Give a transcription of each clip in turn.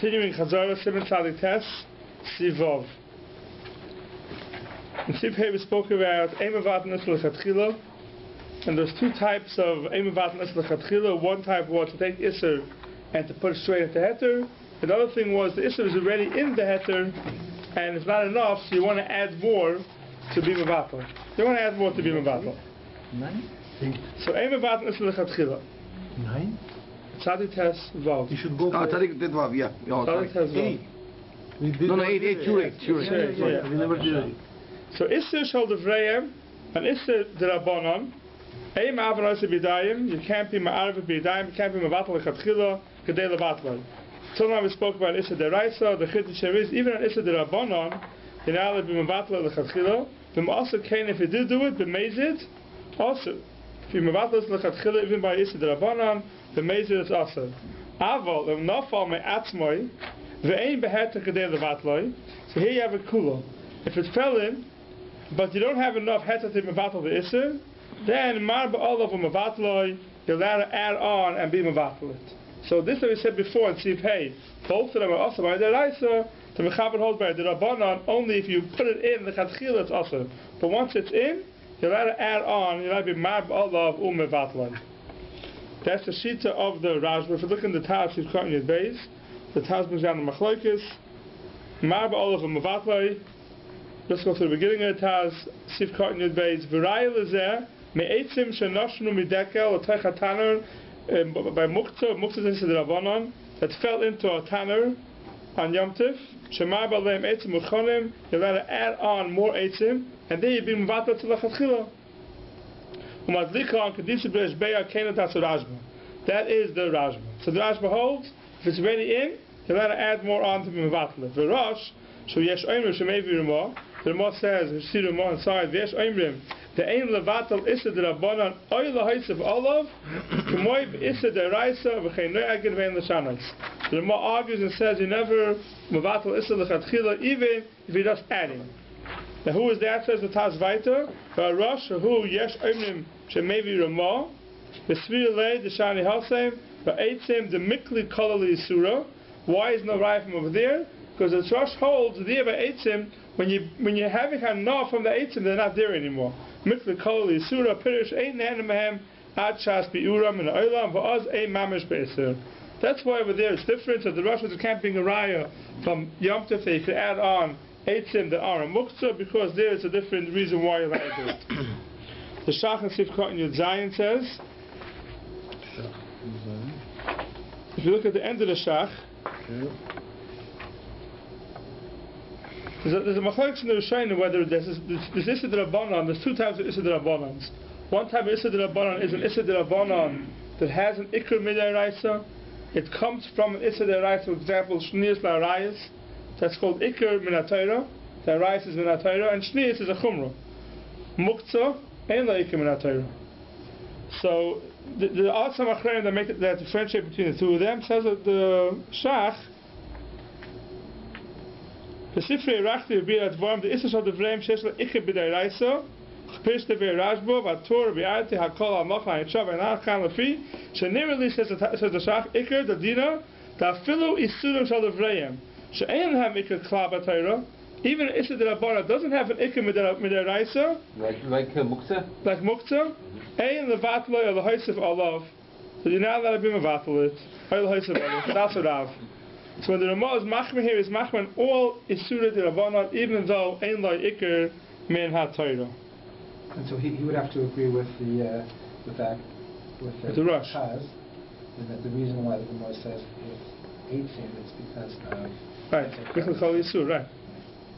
Continuing Chazzarah, Simon Tzadik Tes, Sivov. In Siv Hey we spoke about Eimevat Nisr L'Chatchila, and there's two types of Eimevat Nisr L'Chatchila. One type was to take Isser and to put it straight into Heter. The other thing was the Isser is already in the Heter, and it's not enough, so you want to add more to be Mevatel. You want to add more to be Mevatel. So Eimevat Nisr L'Chatchila. Tzadik Tes Vav. You should go for Tzadik Tes Vav, yeah. Tzadik Tes Vav. No, 8, you're right. We never did it. So Isser Shal Devrayim and Isser D'Rabbanan. Eim Avon Oisei B'Yadayim. You can't be Ma'arv B'Yadayim. You can't be Mevatel L'Chatchila Kedei Levatel. Till now we spoke about Isser D'Raisa. The Chiddush here is even on Isser D'Rabbanan you're not allowed to be Mevatel L'Chatchila. But also can if you do it, b'Mezid also. If you Mevatel L'Chatchila even by Isser D'Rabbanan, b'Mezid is also. Aval Im Nafal Me'atzmoi Ve'ein Beheter Kedei Levatel. So here you have a kula. If it fell in, but you don't have enough heter to mevatel the isser, then mar ba'olav mevatel, you're allowed to add on and be mevatel it. So this that we said before in Siv Hey, both of them are also by the Eliezer. The mechaber holds by the Rabbanan only if you put it in the Chatzchila it's also. But once it's in, you're allowed to add on. You're allowed to be mar ba'olav mevatel. That's the shita of the Rajba. If you look in the Taz, he's cutting your base. The Taz brings down the Machlokes. Mar ba'olav mevatel. Let's go to the beginning of the Taz. Sif Kartan Yud Beis. V'raya lezer me'etzim shenoshnu midekel l'tech hataner by muktzah. Muktzah is the Rabbanan that fell into a tanner on Yom Tif. Shemar b'aleim etzim u'chonim. You're allowed to add on more etzim, and then you be mevatel to l'chatchila. U'madlika on kedisa b'resh beya kena tatzu Rajba. That is the Rajba. So the Rajba holds if it's already in, you're allowed to add more on to be mevatel. V'rosh so yesh oimrim shemevi ramah. The Ramah says, see the Ramah inside, V'yesh oimrim, the ein levatel issa d'Rabbanan, oy lahaisef olav, k'moy b'issa d'Raisa, v'chein no'agin v'ein l'shanos. The Ramah argues and says, you never mevatel issa l'chatchila, even if you're just adding. Now who is that? Says the Taz Vaiter, V'arosh, who yesh oimrim shemevi Ramah, v'svir lei d'shani halseim, v'eitzim d'mikli kolali surah. Why is no raya from over there? Because the Rosh holds there by eitzim, when you're having enough from the eitzim, they're not there anymore. Mikveh kol yisura pirish ein ne'enem ad shas bi'uram in oilam v'oz ein mamish be'eser. That's why over there it's different. So the Rosh can't bring a raya from Yom Tov. They could add on eitzim that are a muktzah because there is a different reason why you're allowed to do it. The Shach and Sif Kartan Yud Zayin says, if you look at the end of the Shach. There's a machlokes in the Rishonim whether this Issa D'Rabbanan, there's two types of Issa D'Rabbanans. One type of Issa D'Rabbanan is an Issa D'Rabbanan that has an Iker Mid'Oraisa. It comes from an Issa D'Oraisa, for example, Shnias L'Arayas. That's called Iker Minatayra. The Arayas is Minatayra, and Shnias is a Chumrah. Muktzah and the Iker Minatayra. So the also Achrein that differentiate between the two of them says that the Shach. The Sifrei Rachti Rabbi at Vorm the Issa Shal Devrayim Shesh L'Iker B'Dayraisa Ch'Pish Devei Rashbo V'Ator B'Yarti HaKol HaMocha HaYitchav HaYinachan L'Fi Shenearly says the Shach Iker the Dina Ta'afilu Isurim Shal Devrayim She'ein L'Hem Iker Kla B'Tayra even Issa D'Rabbanan doesn't have an Iker Mid'Oraisa like Muktzah? Like Muktzah Ein Levatlo Or L'Hoisef Olav so you're not allowed to be Mevatel it Or L'Hoisef Olav that's a Rav. So when the Ramah is machmer here, is machmer all Isura D'Rabbanan, even though ein lo Iker min ha-Torah. And so he would have to agree with the Rush. Taz, and that the reason why the Ramah says it's 18 is because of right. Michel Kol Yisur, right?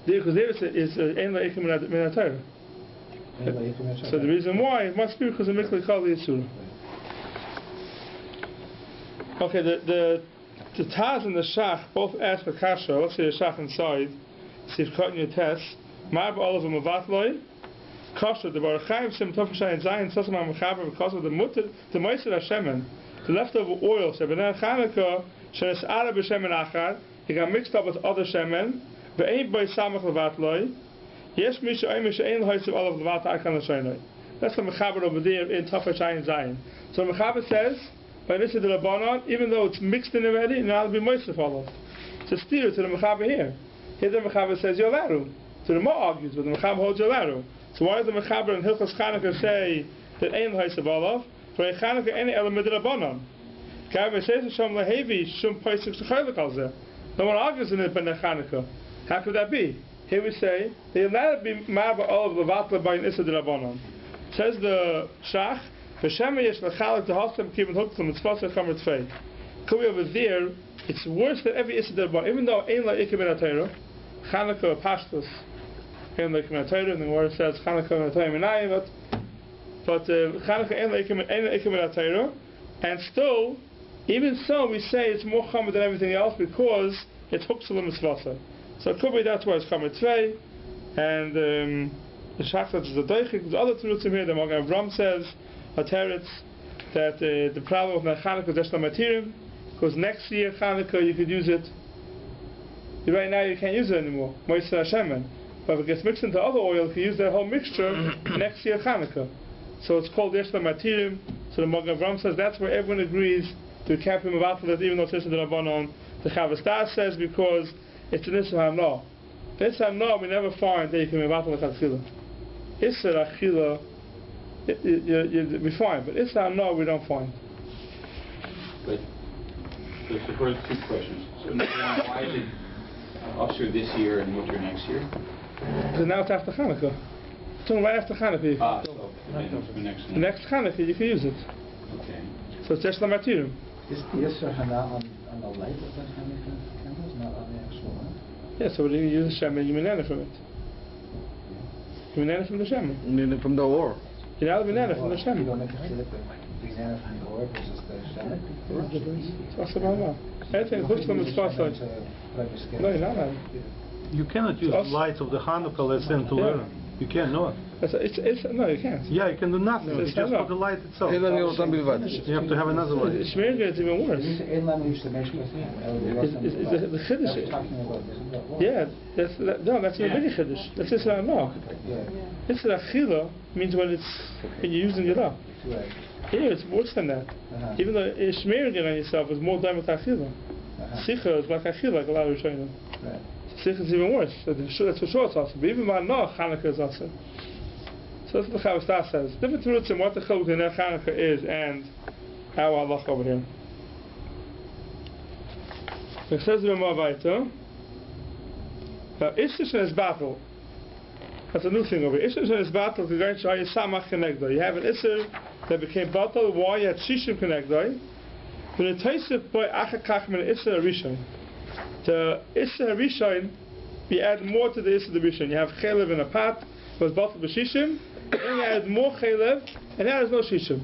Because there is ein lo Iker min ha-Torah. So the reason why it must be because of Michel Kol Yisur. Okay, the Taz and the Shach both ask for kasha. Let's see the Shach inside. See if cutting your test. Marb all of them avatloi. Kasha the Baruch Sim Tofashay Zayin Sasam Mechaber because of the Moiser Hashemen, the leftover oil. So B'nei Chanukah shenes ara b'shemen achar. He got mixed up with other shemen. Ve'ein by samach levatloi. Yes, misha oimish ein l'hoysiv all of levat akan l'shoynoi. That's the Mechaber over there in Tofashay Zayin. So Mechaber says. By Issa D'Rabbanan, even though it's mixed in already, now it'll be moist of olive. to steer to the Mechaber here. Here the Mechaber says you're allowed to. So the Mo argues, but the Mechaber holds you're allowed to. So why does the Mechaber in Hilchos Chanukah say that Ein L'Haisav Olav? For a Chanukah any element of Rabbanon. Kaber says Shom Lehevi Shum Poisik Shechaylik Alzeh. No one argues in it by Chanukah. How could that be? Here we say they are allowed to be Marba Olav Levatla by an Issa de Rabbanon. Says the Shach, V'Shem Yesh L'Chalik D'Hostem Kivin Huktzim Mitzvah Chamer Tzvei. Could we over there? It's worse than every Issa de Rabbanon. Even though Ein L'Ikim in Atayra, Chanukah Pashtus, Ein L'Ikim in Atayra, and the word says Chanukah in Atayra Minayim, but Chanukah Ein L'Ikim in Atayra, and still, even so, we say it's more Chamer than everything else because it's Huktzim Mitzvah. So it could be that's why it's Chamer Tzvei, and the Shach says it's a Doichik. There's other Terutzim here. The Magen Avram says, Hateretz, that the problem with Chanukah is Deshla Matirim, because next year Chanukah you could use it. Right now you can't use it anymore. Moisei Hashemen. But if it gets mixed into other oil, you can use that whole mixture next year Chanukah. So it's called Deshla Matirim. So the Magen Avram says that's where everyone agrees to cap him about that, even though it's Issa D'Rabbanon. The Chavastar says because it's an Issa HaNah. The Issa HaNah we never find that you can be about L'Chadchila. Issa Achila we find, but Issa HaNah we don't find. But the first two questions. So number one, why is it usher this year and winter next year? Because now it's after Chanukah. It's only right after Chanukah. So the next one. The next Chanukah you can use it. Okay. So it's Deshla Matirim. Is the Issa Hana on the light of the Hanukkah candles, not on the actual one? Yeah, so when you use the Shemen, you banana from it. You banana from the Shemen. From the ore. You know the banana from the You Shemen. don't make a flip the banana from the ore versus the Shemen? It's also about anything that looks like it's possible. No, you're not. You cannot use lights of the Hanukkah, let's say, to learn. You cannot. No, you can't. Yeah, you can do nothing. It's just for the light itself. You have to have another light. Shmir is even worse. The Chiddush. Yeah, that's a bigger Chiddush. That's Issa HaNah. Issa Achila means when you're using it up. Here it's worse than that. Even though Shmir on yourself is more done with Achila. Sicha is like Achila, like a lot of Rishonim. Sicha is even worse. That's for sure it's awesome. But even Ma'anah, Chanukah is awesome. So that's what the Chavastar says. Different roots in what the Chiluk in Chanukah is and our halach over here. It says in Moavaita, now Ishtish and his battle. That's a new thing over here. Ishtish and his battle to go into Samach Kenegdoi. You have an Isser that became battle. Why you had Shishim Kenegdoi? But it tastes by Achakach min Isser Rishon. The Isser Rishon, you add more to the Isser Rishon. You have Chelev in a pot, it was battle b'Shishim. Then you add more chaylev, and now there's no shishim.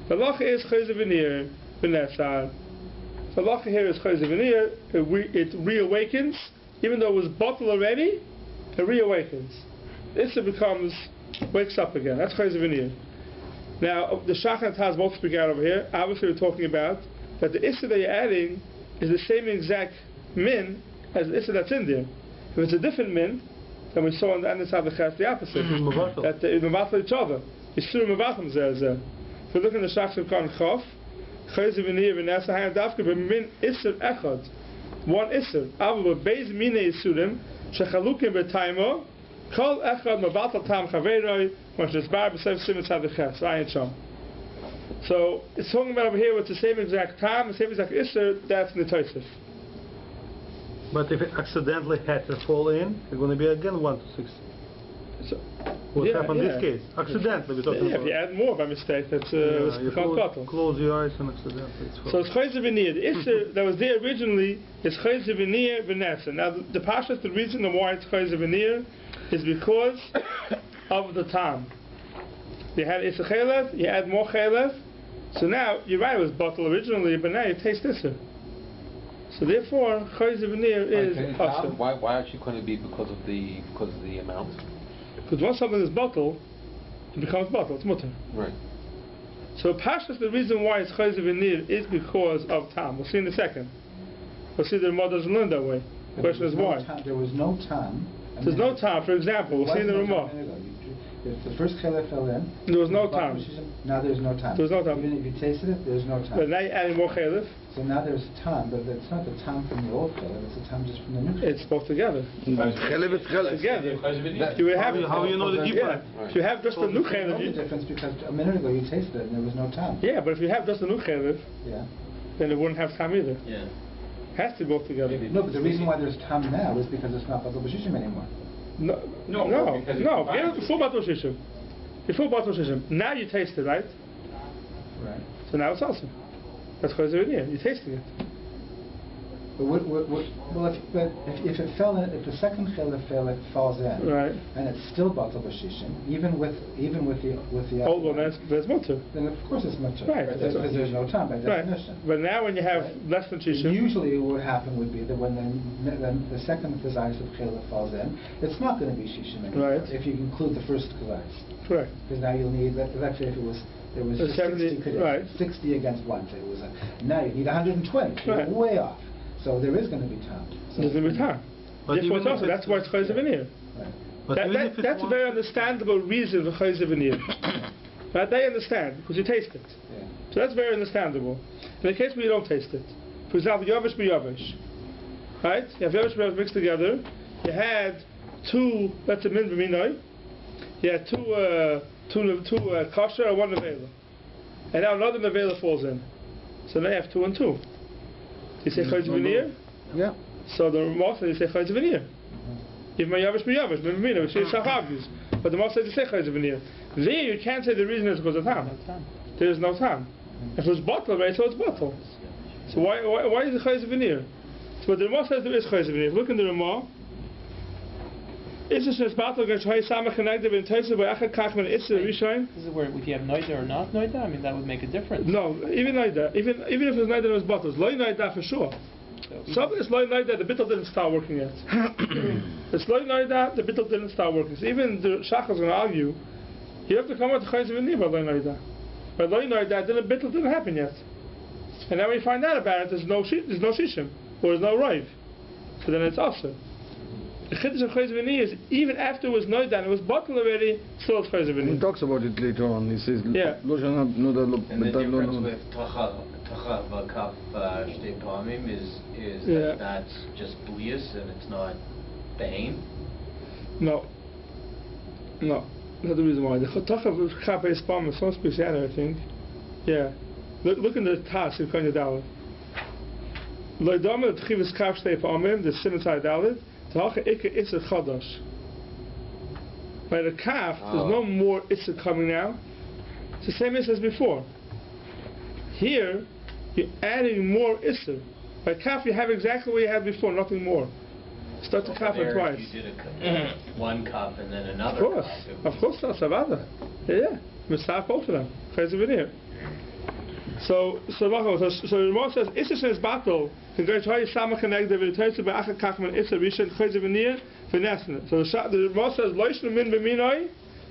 The halacha is chayzev v'nir v'nesar. The halacha here is chayzev v'nir. It reawakens, even though it was bottled already. It reawakens. Issa wakes up again. That's chayzev v'nir. Now the shachan has both speak out over here. Obviously, we're talking about that the issa that you're adding is the same exact min as the issa that's in there. If it's a different min, then we saw on the other side of the chest the opposite. That they mevatel each other. Yisur mevatel zeh. If we look in the Shach of Kan Chof, chayzev v'nir v'nesa hayam dafka b'min iser echad. One iser. Avu b'beis mine yisurim shechalukim b'taimo kol echad mevatel tam chaveroi mashnisbar b'sev sim etzad the chest. Ayin sham. So it's talking about over here with the same exact time, the same exact iser. That's in the Tosef. But if it accidentally had to fall in, it's going to be again 1 to 6. So, what happened in this case? Accidentally, we're talking about. If you add more by mistake, that's become bottle. Close your eyes and accidentally it's so it's chayzev v'nir. The issa that was there originally is chayzev v'nir v'nesa. Now the Pasha, the reason why it's chayzev v'nir is because of the time. You had issa chaylev, you add more chaylev. So now, you're right, it was bottle originally, but now you taste issa. So therefore, chayzev v'nir is usher. Why actually couldn't it be because of the amount? Because once something is bottle, it becomes bottle. It's mutter. Right. So Pashas, the reason why it's chayzev v'nir is because of time. We'll see in a second. We'll see the Ramah doesn't learn that way. The question is why. There was no time. There's no time. For example, we'll see in the Ramah. If the first chela fell in, there was no time. Now there's no time. There was no time. Even if you tasted it, there's no time. But now you're adding more chelif. So now there's time, but it's not the time from the old chela, it's the time just from the new chela. It's both together. Together. You would have How you know the difference? If you have just the new chelif. The difference because a minute ago you tasted it and there was no time. Yeah, but if you have just the new chelif, Yeah. then it wouldn't have time either. Yeah. Has to be both together. No, but the reason why there's time now is because it's not Batal B'Shishim anymore. No. Because Before Batal Shishim. Before Batal Shishim. Now you taste it, right? Right. So now it's also. That's Chazzarah. You're tasting it. But if it fell in, if the second chela falls in, Right. and it's still Batal B'Shishim, even with the Old one, there's mutter. then of course it's mutter. Right. Because there's no time by Right. definition. But now when you have less than Shishim. Usually what would happen would be that when the second Chazayis of chela falls in, it's not going to be Shishim anymore. Right. If you include the first Chazayis. Correct. Because now you'll need, let's say if it was 70, 60, right. 60 against 1, so it was now you need 120, so Right. you're way off. So there is going to be time. So There's going to be time. But Therefore, even also, if that's why it's Chazzarah veneer. Right. But even if it's That's a one- very understandable reason for Chazzarah veneer. Right? They understand, because you taste it. Yeah. So that's very understandable. In the case where you don't taste it, for example, Yavish b'Yavish, right? You have Yavish b'Yavish mixed together. You had two, that's a min b'minoi. You had two kosher and one nevela. And now another nevela falls in. So now you have 2 and 2. You say Chazzarah veneer? Yeah. So the Ramah says you say Chazzarah veneer. If my Yavish b'Yavish, min b'minoi, we say Shachavgiz. But the Ramah says you say Chazzarah veneer. There you can't say the reason is because of time. There is no time. If it was bottle, right, so it's bottle. So why is it Chazzarah veneer? So what the Ramah says there is Chazzarah veneer. Look in the Ramah. Is this battle against Hay Samach and Agdav and Taisa by Achad Kachman Isra Rishon? This is where if you have Noida or not Noida, I mean that would make a difference. No, even Noida. Even if it was Noida and it was bottles. Loy Noida for sure. Something is Loy Noida, the bittul didn't start working yet. It's Loy Noida, the bittul didn't start working. So even the Shach is going to argue, you have to come out to Chazzarah veneer by Loy Noida. By Loy Noida, the bittul didn't happen yet. And then we find out about it, there's no shishim, or there's no rive. So then it's also. The Chiddush of Chazzarah veneer is even after it was Noida and it was bottled already, still it's Chazzarah veneer. He talks about it later on. He says, Yeah. "Lo shana noda lo And the b'dan lo difference noda." with Tachav Vakaf Shtei Pamim is Yeah. that that's just blius and it's not Bain. No. Not the reason why. The Chotachav Kapei Spam is so special, I think. Yeah. Look in the task in Konya Dalit. Loidama Tchivis Kaf Shtei Pamim, the Semicha Dalit, Tacha Ika Issa Chadash. By the Kaf, there's no more Issa coming now. It's the same Issa as before. Here, you're adding more Issa. By Kaf, you have exactly what you had before, nothing more. Start the Kaf There, twice. if you did one cup and then another Of cup. course, that's Savada. Yeah, we start both of them. Chazzarah veneer. So the Ramah says, Issa is battle. Can go to Samach and Agdav and Taisa by Achad Kachman Issa Rishon Chazzarah veneer for Nesna. So the Ramah says, Loishnu min b'minoi,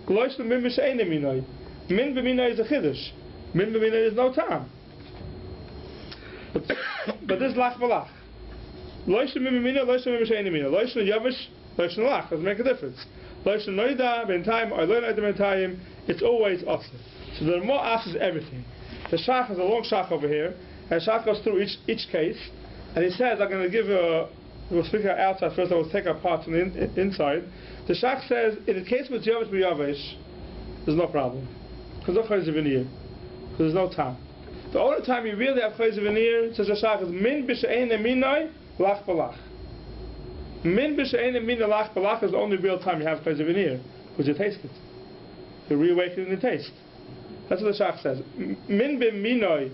Loishnu min b'she'ena minoi. Min b'minoi is a Chiddush. Min b'minoi is no time. But this is lach v'lach. Loishnu min b'minoi, Loishnu min b'she'ena minoi. Loishnu yavish, Loishnu lach. Doesn't make a difference. Loishnu noida ben time or lo noida ben time. It's always us. So the Ramah asks everything. The Shach has a long Shach over here, and Shach goes through each case, and he says, I'm going to give we'll speak outside first, I will take our part from the inside. The Shach says, in the case with Yavish b'Yavish, there's no problem. Because no Chazzarah veneer. Because there's no time. The only time you really have Chazzarah veneer, says the Shach, is min b'she'ena minoi, lach b'lach. Min b'she'ena minoi, lach b'lach is the only real time you have Chazzarah veneer, because you taste it. You're reawakening the taste. That's what the Shach says. Min b'minoi,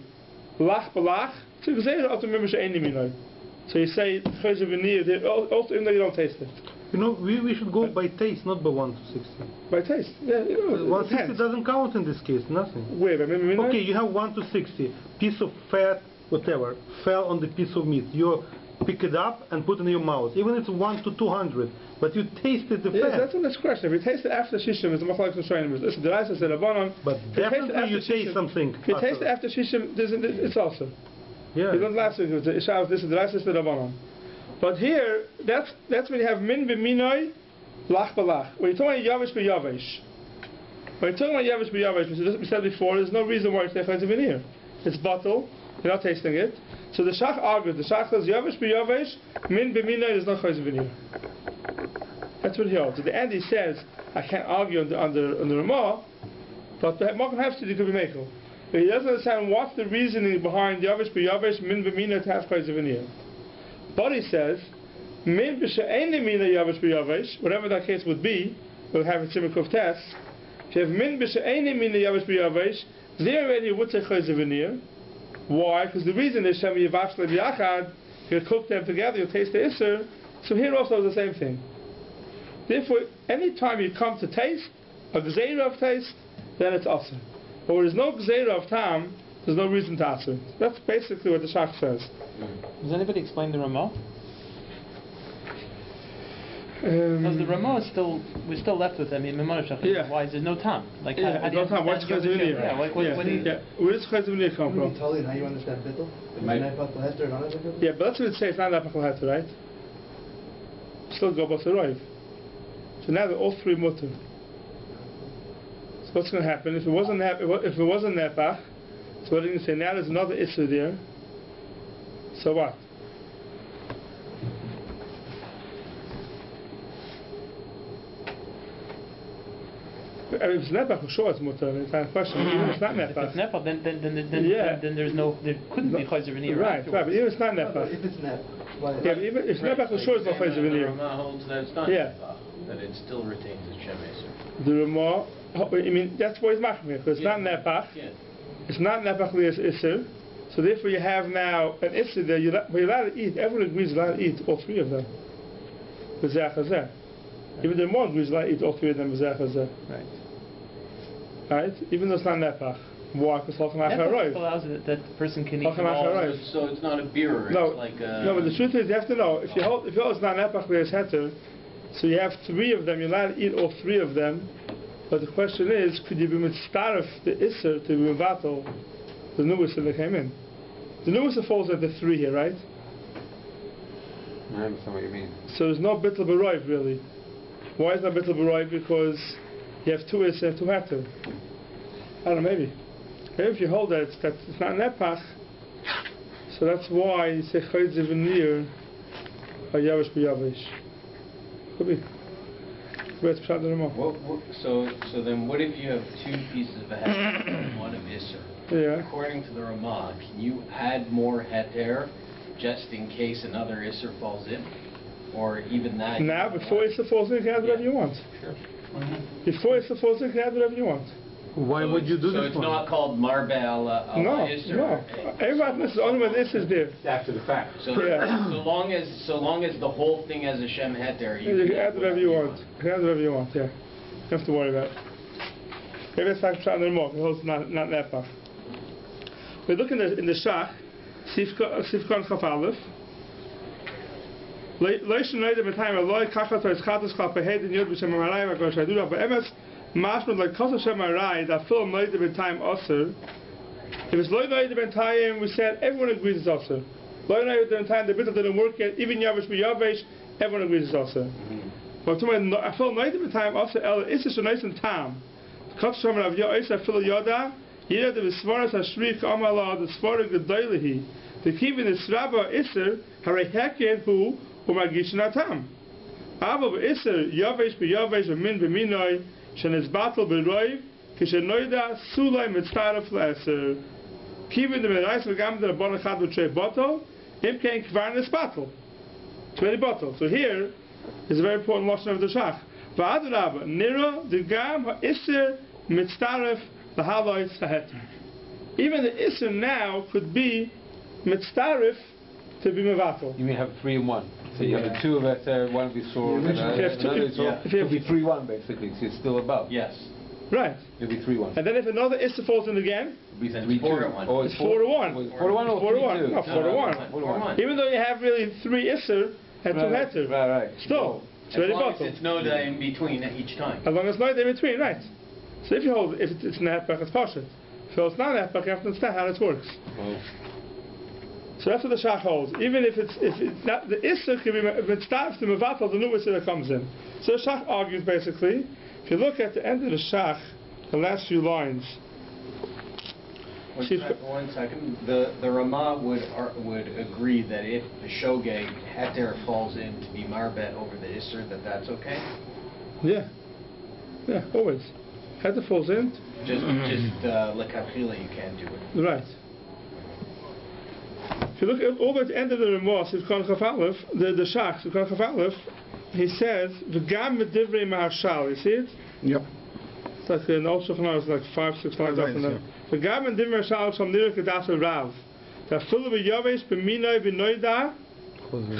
lach b'lach, so you say Chazzarah veneer, also even though you don't taste it. You know, we should go by taste, not by 1 to 60. By taste, yeah. 160 doesn't count in this case, nothing. Wait, Okay, you have 1 to 60, piece of fat, whatever, fell on the piece of meat. You pick it up and put it in your mouth. Even if it's 1 to 200, but you tasted the yes, fat. that's the next question. If you taste it after Shishim, it's the Machlokes Rishonim. Listen, the Raisa said Rabbanon. But definitely you taste something. If you taste it after Shishim, it's also. Yeah. You don't last week with the Ishav. This is the Raisa said Rabbanon. But here, that's when you have min b'minoi, lach b'lach. When you're talking Yavish b'Yavish, When you're talking about Yavish B'Yavish, we said before, there's no reason why it's Nechayz Veneer. It's bottle, you're not tasting it. So the Shach argues, the Shach says Yavish B'Yavish, Min B'Mina, there's no Chayz Veneer. That's what he holds. At the end he says, I can't argue on the Ramah, but the Mokum Hefsid could be Mekel. But he doesn't understand what's the reasoning behind Yavish B'Yavish, Min B'Mina to have Chayz Veneer. But he says, Min B'She'eni Mina Yavish B'Yavish, whatever that case would be, we'll have a Simikov test. If you have Min B'She'eni Mina Yavish B'Yavish, there already would say Chayz Veneer. Why? Because the reason is Shem Yavash Le'Biachad, you'll cook them together, you'll taste the Isser. So here also is the same thing. Therefore, any time you come to taste, a Gzeira of taste, then it's Asr. But where there's no Gzeira of Tam, there's no reason to Asr. That's basically what the Shach says. Does anybody explain the Ramah? Because the Ramah is still, we're still left with them in Memorashach. Yeah. Why is there no Tam? Like, Yeah, how do you no Tam. What's understand Chayz Veneer? Yeah, what do you... Yeah. Where does Chayz Veneer come from? Tell you how you understand Bittul? Yeah, but that's what it says, it's not Nefach L'Heter, right? Still go Bas Haroiv. So now they're all three mutter. So what's going to happen? If it wasn't Nefach, so what are you going to say? Now there's another Isser there. So what? If it's Nefach, for sure it's mutter. It's not a question. Even if it's not If it's Nefach. Nefach, then there's no, there couldn't be Chayz Veneer. Right, but even if it's not Nefach. If it's Nefach. Yeah, but even if it's Nefach, for sure it's not Chayz The Veneer. Ramah holds that it's not Yeah. that it still retains its Shem Eser. The Ramah, I mean, that's why he's machmir, because it's not Nefach. Yeah. It's not Nefach Lias Isser. So therefore you have now an Isser there, but you're allowed to eat, everyone agrees you're allowed to eat all three of them. B'zeh Chazeh. Even the Ramah agrees you're allowed to eat all three of them B'zeh Chazeh. Right. Right? Even though it's not Nefach. Why? Because Halchan Nefach Acharoiv. allows it that the person can eat Halchan them all. Acharoiv. So it's not a beer. No, It's like a... no, but the truth is you have to know, if you hold it's not Nefach Lias Heter, so you have three of them, you're allowed to eat all three of them, but the question is, could you be mitzaref the Isser to be mevatel the new Isser that came in? The new Isser falls at the three here, right? I understand what you mean. So there's no bittul b'roiv really. Why is not bittul b'roiv? Because you have two Isser and two Heter. I don't know, maybe. Maybe if you hold that it's not Nepach, so that's why you say Chayz Veneer or Yavish B'Yavish. Could be. So then what if you have two pieces of heter and one of Isser? Yeah. According to the Ramah, can you add more heter just in case another Isser falls in? Or even that? Now, before Isser falls in, you can add whatever you want. Sure. Before Isser falls in, you can add whatever you want. Why would you do so this it's not called Marbe ala Isser? No. Everyone, this is only when this is there. After the fact. So, Yeah. so long as the whole thing has a Shem heter, You can add whatever you want. You can add whatever you want, yeah. You don't have to worry about it. Maybe it's like Pshat Nermok, it holds not Nepach. We look in the Shach, Sifkon Chaf Aleph. Leishon Leide B'Tayim Eloi Kachat Tois Chatos Chal Pehedin Yod B'Shem Amarai V'Gosh Hadudah B'Emes Mashmud like Kosov Shem Amarai that film Leide B'Tayim Osir. If it's Leide B'Tayim, we said everyone agrees it's Osir. Leide B'Tayim, the bit didn't work yet, even Yavish B'Yavish, everyone agrees it's Osir. But I film Leide B'Tayim Osir El Isish Anais and Tam. Kosov Shem Amarai V'Yoisa Fil Yoda Yeda the Visvaras Hashrik Amala the Svara Gedoylehi. The Kivin is Rabba Isser Hare Heken Hu Umagishin Atam. Abba Isser Yavesh B'Yavesh Min B'Minoi Shenes Batel B'Roiv Kishenoida Sulay Mitzaref L'Esser Kivin the Merais V'Gam the Rabban Echad V'Trei Batel Imkein Kvarnes Batel 20 Batel. So here is a very important lesson of the Shach. V'Ad Rabba Nira the Gam Isser Mitzaref L'Halois V'Heter. Even the Isser now could be mitzarif to be mevatel. You may have 3 in 1. So you have the 2 of it, one of the sword, and if you it'll be 3-1 basically, so it's still above. Yes. Right. It'll be 3-1. And then if another Isser falls in again, It'll be Then 3-2. it's 4-1. Oh, it's 4-1. 4-1 or 4-1. 3-2? No, 4-1. 4-1. Even though you have really 3 Isser and 2 heter. Right. Still, it's As very long as bottle. it's no day in between each time. As long as no in between, right. So if you hold, if it's Nehepach, it's Pashat. If it's not Nehepach, you have to understand how this works. Oh. So that's what the Shach holds. Even if it's not, the Isser can be mitzvah to mevatel the new Isser that comes in. So the Shach argues basically, if you look at the end of the Shach, the last few lines. One second. The Ramah would agree that if the shogeg heter falls in to be marbet over the isser, that's okay. Yeah, always. Heter falls in. Just lekatchila, you can't do it. Right. If you look at all the way at the end of the Ramah, the Shach, he says, "V'gam medivrei maharshal." You see it? Yep. It's like an old Shulchan Aruch, like 5-6 lines up from there. V'gam medivrei maharshal from niruk kedas Rav. Ta'filu b'yovesh b'minoi v'noida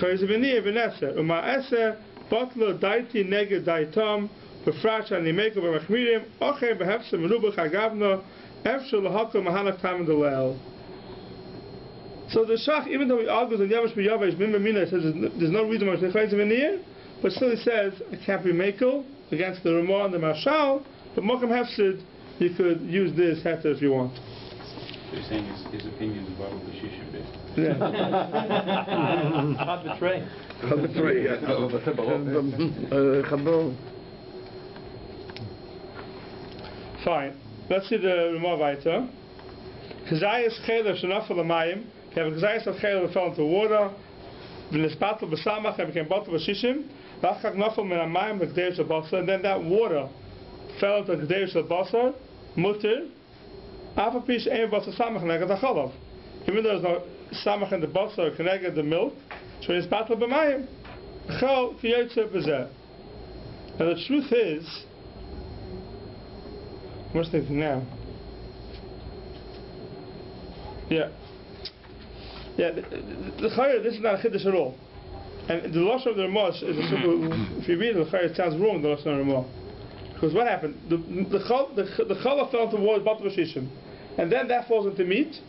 chayz v'niyah v'neser u'ma'eser botlo daiti neged daitom b'frash animeko b'machmirim ochem b'hefse merubach agavno efshel l'hakel mahanak tam delel. So the Shach, even though he argues that Yavesh b'Yavesh Mimba Mina says there's no reason why it's Chayz V'niyah, but still he says it can't be Mekel against the Ramah and the Marshal, but Mokum Hefsid, you could use this heter if you want. So you're saying his opinion is Baruch Shishim based? Yeah. Can't betray. Can't betray, Fine. Let's see the Ramah weiter. Kazayas Chayla Shanafal Amayim. If you have a Kazayas of Chayla that fell into water, V'nisbatel B'samach and became Batel B'shishim, V'achak Nafal Min Amayim L'Gdeish L'Basar, and then that water fell into Gdeish L'Basar, Mutter, Afapish Ein Basar Samach Neged HaChalav. Even though there's no Samach in the Basar, Keneged the milk, so V'nisbatel B'mayim, Chal K'yotze B'zeh. And the truth is, what's the thing now? Yeah. The Chayr, this is not a Chiddush at all. And the Lashon of the Ramah is a simple, if you read it, the Chayr, it sounds wrong, the Lashon of the Ramah. Because what happened? The Challah fell into water, Batel B'shishim. And then that falls into meat.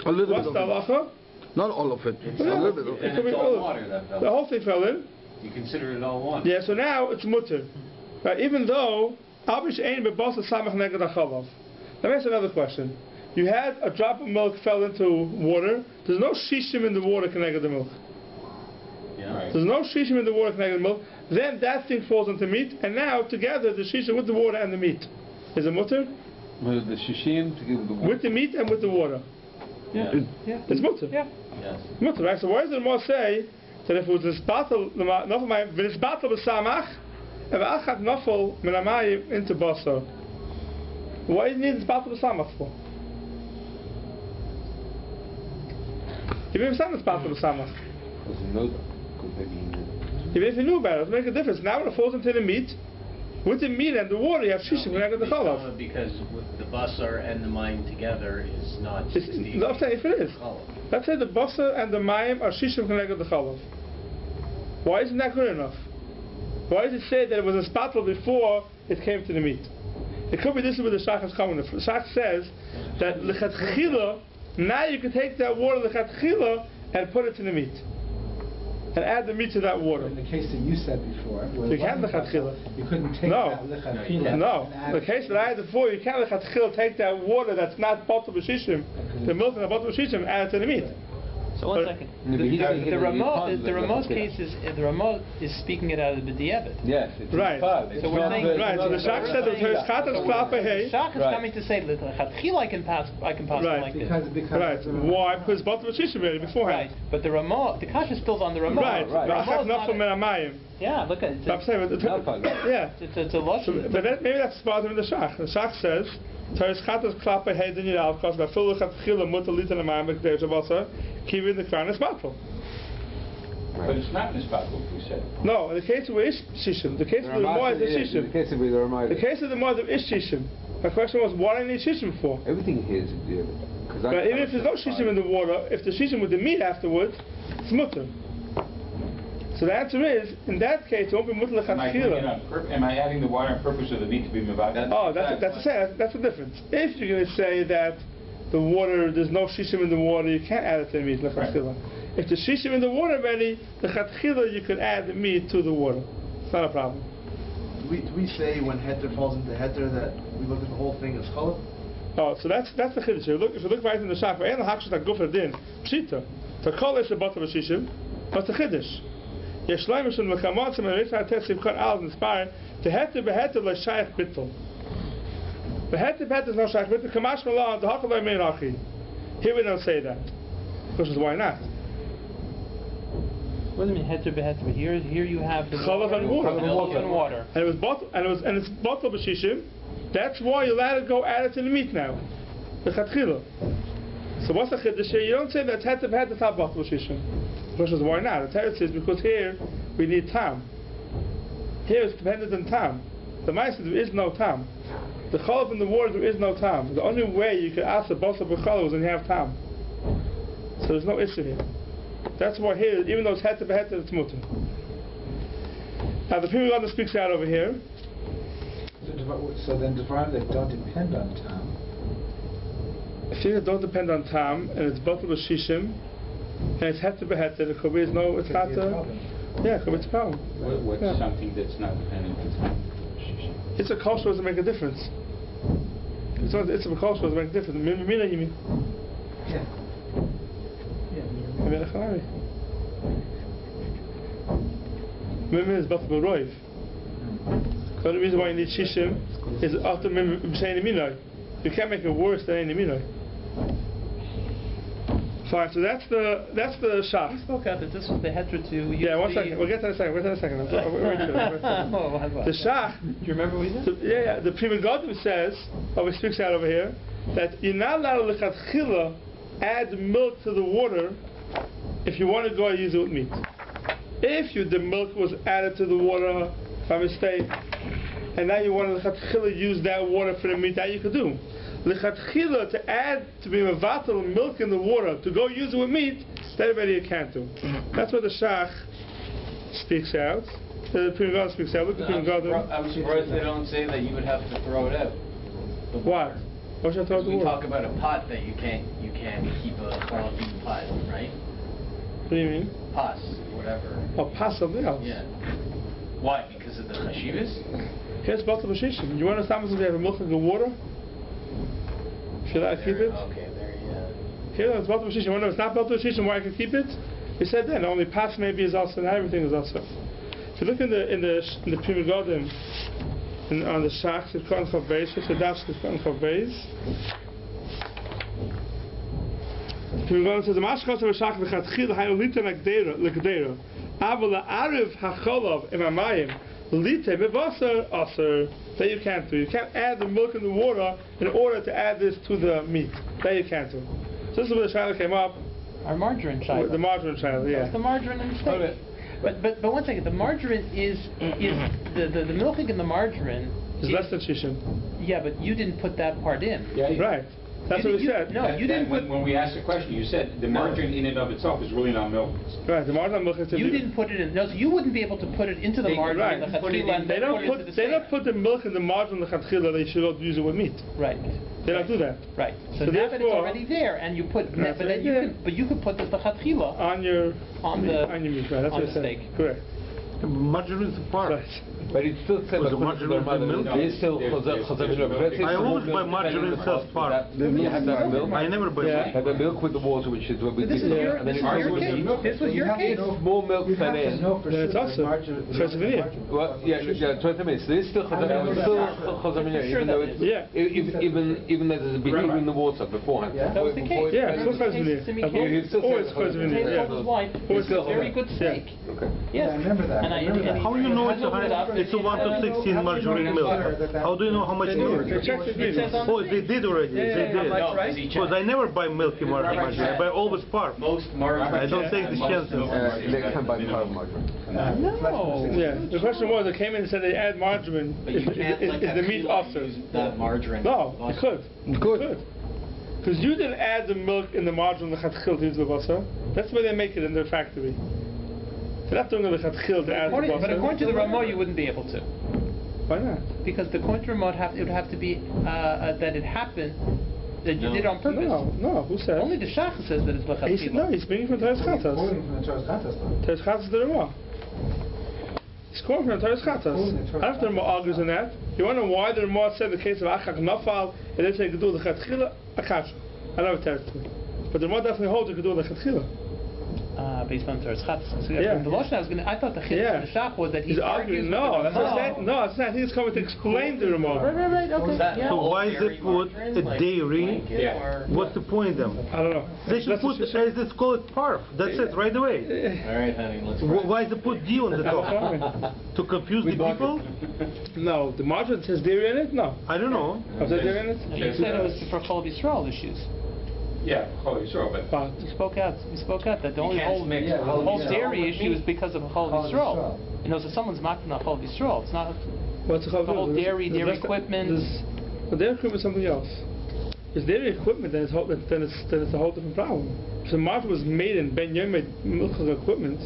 A little What's bit the of halacha? it. Not all of it. It's A all, little bit of then it. it's all water that fell. The whole thing fell in. You consider it all one. Yeah, so now it's mutter. Right, even though, Abish Ein B'Basar Samach Neged HaChalav. Let me ask another question. You had a drop of milk fell into water. There's no shishim in the water connected to the milk. Yeah. Right. There's no shishim in the water connected to the milk. Then that thing falls into meat, and now together the shishim with the water and the meat. Is it mutter? With the shishim together with the water. With the meat and with the water. Yeah. It's mutter. Yeah. Yes. Mutter, right? So why does the Ramah say that if it was this battle, this battle with Samach, and Achak Nafal Minamayim into Basar, why do you need this battle with Samach for? Even if it's not battle with Samach. Because he knows that. Because maybe he knew. Even if you knew about it, it doesn't make a difference. Now when it falls into the meat, with the meat and the water, you have shishim connected to the chalav. Because with the basar and the mayim together is not 60. Let's say if it is. Let's say the basar and the mayim are shishim connected to the chalav. Why isn't that good enough? Why does it say that it was a spatula before it came to the meat? It could be this is where the Shach is coming. The Shach says that l'chatchila, now you can take that water l'chatchila and put it to the meat. And add the meat to that water. In the case that you said before, you can't lechatchila. You couldn't take that lechatchila. No, the case that I had before, you can't lechatchila take that water that's not bottle b'shishim, the milk and the bottle b'shishim, and add it to the meat. So one second. The Ramah's case is the Ramah is speaking it out of the b'di'evet. Yes, it's right. So we're saying right. So the Shach said that there's chatas klape hey. Shach is coming to say that I can pass like this. Because right. Why? Because bottle b'shishim already beforehand. Right. But the Ramah, the kasha spills on the Ramah. Right. Yeah. Look at it. Yeah. It's a lot. But maybe that's part of the Shach. The Shach says. Teres chatas klape hey then you know because by full lechatchila mutar litan amayim b'kdei shabasa kivin the crown is battle. But it's not nisbatl, we said. No, in the case of ish shishim, the case of the Ramah is shishim. The case of the Ramah. The case of the Ramah is shishim. My question was, what do I need shishim for? Everything here is the but even if there's no shishim in the water, if the shishim with the meat afterwards, it's mutter. So the answer is, in that case, it won't be mutter lechatchila. Am I adding the water on purpose of the meat to be mevatel? Oh, that's the difference. If you're going to say that the water, there's no shishim in the water, you can't add it to the meat lechatchila. If the shishim in the water already, lechatchila, you can add the meat to the water. It's not a problem. Do we say when heter falls into heter that we look at the whole thing as cholov? Oh, so that's the chiddush. If you look right in the shach, ve'en ha'chshut ha'guf din pshita. To kol es lebatel b'shishim, what's the chiddush? Yesh loim mishum l'chamotzim and ritzah tes simchat al inspired to heter beheter l'shayach bittul. But heter beheter is not shach. With the kamash malah, the hakal by meinachi. Here we don't say that. Because why not? What does it mean heter beheter? Here you have the Chalav and water. Milk and water. And it's bottle b'shishim. That's why you let it go add it to the meat now. The chatchila. So what's the chiddush here? You don't say that heter beheter top bottle b'shishim. Because why not? The teretz says because here we need tam. Here it's dependent on tam. The ma'aseh there is no tam. The chalav in the water there is no tam. The only way you can ask the bottle b'chalav is when you have tam. So there's no issue here. That's why here, even though it's heter beheter, it's mutter. Now the people that speaks out over here. So then dvarim that don't depend on tam. Things that don't depend on tam, and it's bottle b'shishim, and it's heter beheter. The kobi is no, it's not. Yeah, kobi it's a problem. What's something that's not dependent on time? It's a kosher doesn't make a difference. It's a kosher doesn't make a difference. Mina you mean? Yeah. Mimim is bottle b'roiv. The only reason why you need shishim is after saying minoi. You can't make it worse than any minoi. Fine. So that's the shach. We spoke out that this was the heter to. Yeah, 1 second. We'll get to that in a second. The shach. Do you remember what he said? Yeah. The Prima Godim says, or he speaks out over here, that you're not allowed to lechatchila add milk to the water if you want to go and use it with meat. If the milk was added to the water by mistake, and now you want to lechatchila use that water for the meat, that you could do. Lechatchila to add to be mevatel milk in the water to go use it with meat, that already you can't do. That's what the shach speaks out. The Prima Godim speaks out. Look at the Prima Godim. I'm surprised they don't say that you would have to throw it out. What? What should I throw out the We water? talk about a pot that you can't keep a chalav pot, right? What do you mean? Pas, whatever. Oh, pass something else. Yeah. Why? Because of the chashivas? Here's bottle b'shishim. You want to stop us if you have milk in the water? Should I keep it? Okay, there, yeah. Here, it's bottle b'shishim. You want to know it's not bottle b'shishim, why I can keep it? We said then only pass maybe is also, not everything is also. If you look in the Prima Godim, on the shach, it's called chavbeis. It's the dash, it's called chavbeis. Prima Godim says the mashkos of a shach v'chatchil hayu lita l'gdera. Aval la'ariv hacholav imamayim lita b'vasar aser. That you can't do. You can't add the milk and the water in order to add this to the meat. That you can't do. So this is where the shaila came up. Our margarine shaila. The margarine shaila, yeah. The margarine and the steak. But 1 second. The margarine is the milking in the margarine is less than shishim. Yeah, but you didn't put that part in. Yeah, right. That's what we said. No, you didn't. When we asked the question, you said the margarine in and of itself is really not milk. Right, the margarine milk is. You didn't put it in. No, so you wouldn't be able to put it into the margarine. Right. They don't put the milk in the margarine lechatchila. They should not use it with meat. Right. They don't do that. Right. So now that it's already there, and you put, but you could put the lechatchila on the meat. Right. That's on what the steak. Correct. Margarine is a part. Right. But it's still said the margarine and milk? It's still I always buy margarine first part. You have that milk. I never buy milk. Have the milk with the water, which is what we This was your case. It's more milk than in. It's also Chazzarah. Well, yeah, 20 minutes. There's still Chazzarah, even though it's even though there's a bit in the water beforehand. That was the case. Yeah, it's Chazzarah. Always Chazzarah. His wife. It's a very good steak. Yes. I remember that. How do you know it's a 1 to 16 margarine milk? How do you know how much milk? Oh, they did already. They did. Because I never buy milky margarine. I buy always part. Most margarine. I don't take the chances. They can buy part of margarine. No. Yeah. The question was, they came in and said they add margarine. Is the meat offer? That margarine. No, you could. Because you didn't add the milk in the margarine the chatchil to use the basar. That's where they make it in their factory. They're not doing the chatchil to add the basar. But according to the Ramah, you wouldn't be able to. Why not? Because the according to the Ramah, it would have to be that it happened, that you did it on purpose. No. Who says? Only the Shach says that it's l'chatchila. No, he's speaking from Teres Chatas. Teres Chatas the Ramah. He's quoting from Teres Chatas. After the Ramah argues on that, you want to know why the Ramah said the case of Achak Nafal, and they say you could do the chatchila, Akash. I never tell it to me. But the Ramah definitely holds you could do the chatchila. based on Torah's Chatz. So Yeah. the Lashon I thought the Chiddush of the Shach was that he's arguing. No, that's what I'm saying. No, it's not. He's coming to explain the Ramah. Right. Okay. Yeah. So why is they put a dairy? What's the point of them? I don't know. They should put, let's call it parf. That's it, right away. All right, honey, let's Why is they put D on the top? To confuse the people? No, the margin says dairy in it? No. I don't know. Was there dairy in it? You said it was for Chol Yisrael issues. Yeah, holy sure, but You spoke out that the only can't whole mix dairy issue is because of Chol Yisrael. You know, so someone's marking on Chol Yisrael. It's not What's the whole dairy equipment. But dairy equipment is something else. If dairy equipment, then it's a whole different problem. If the margin was made in Ben Yom milchig equipment,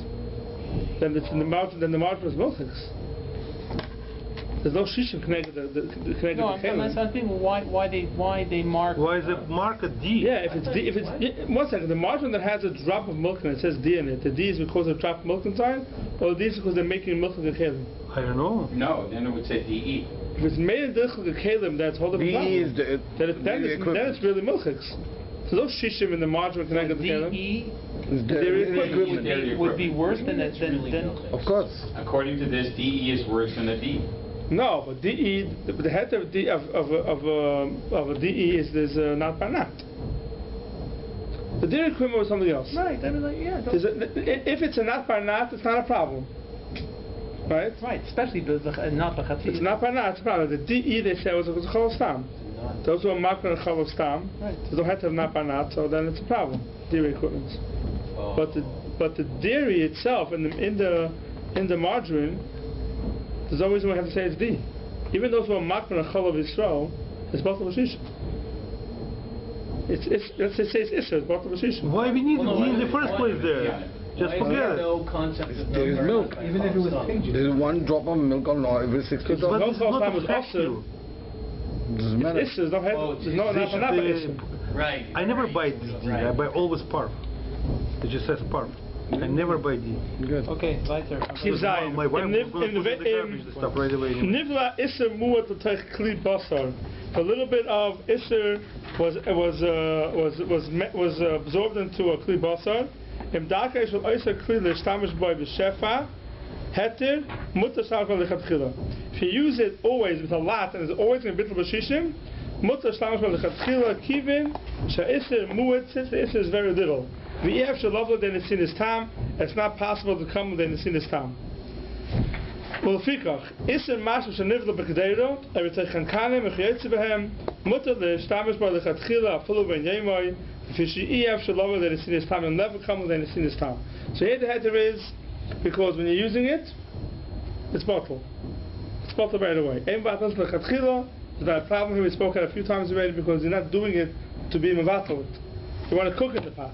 then the margin was milchigs. There's no shishim connected to the No, I'm thinking why they mark. Why is it mark a D? Yeah, if it's one second, the margin that has a drop of milk and it says D in it, the D is because of drop of milk inside, or the D is because they're making milk like a kelim? I don't know. no, then it would say DE. If it's made in like a kelim, that's whole different problem. Then it's really milchigs. So those shishim in the margin connected to the kelim. DE Would be worse than Of course. According to this, DE is worse than a D. No, but DE, the head of D of a DE is not by not. The dairy equipment was something else. Right. I mean, If it's a not by not, it's not a problem. Right? Right, especially the not b'chatzis. It's not by not, it's a problem. The DE they said was a cholov stam. Those who are marking a cholov stam, they don't have to have not by not, so then it's a problem. Dairy equipment. But the dairy itself in the margarine, there's no reason we have to say it's D. Even those who are marking a cholov Yisrael, it's both of Shishim. Let's say it's Isser, it's both of Shishim. Why we need the D in the first place there? Just forget it. No concept of There is milk. Even if it was pink. There is one drop of milk on every 60 But No it's cholov not stam is affect Isser. you. It's Doesn't matter. Isser, there's no not by Isser. Right. I never buy this D. I buy always parf. It just says parf. I never buy D. Good. Okay, weiter. My wife will put it in the garbage, the stuff right away. Nivla Isser muat l'tech kli basar. A little bit of Isser was absorbed into a kli basar. Im daka is Isser kli l'shtamish boy b'shefa heter mutar shtamish boy l'chatchila. If you use it always with a lot and it's always in bittul b'shishim, mutar shtamish boy l'chatchila kivin she'Isser muat, since the Isser is very little. It's not possible to come with the nesinis tam. Well, fikach iser mashu shenivlo b'kedero eretechan kanem echayetzi behem mutar le'shtamish bar lechatchila afulu ben yemoy v'shi'iev shalom the nesinis tam. You'll never come with the nesinis tam. So here the heter is because when you're using it, it's bottled. It's bottled right away. Ein batas lechatchila is not a problem here. We spoke a few times already because you're not doing it to be mevatel. You want to cook in the pot.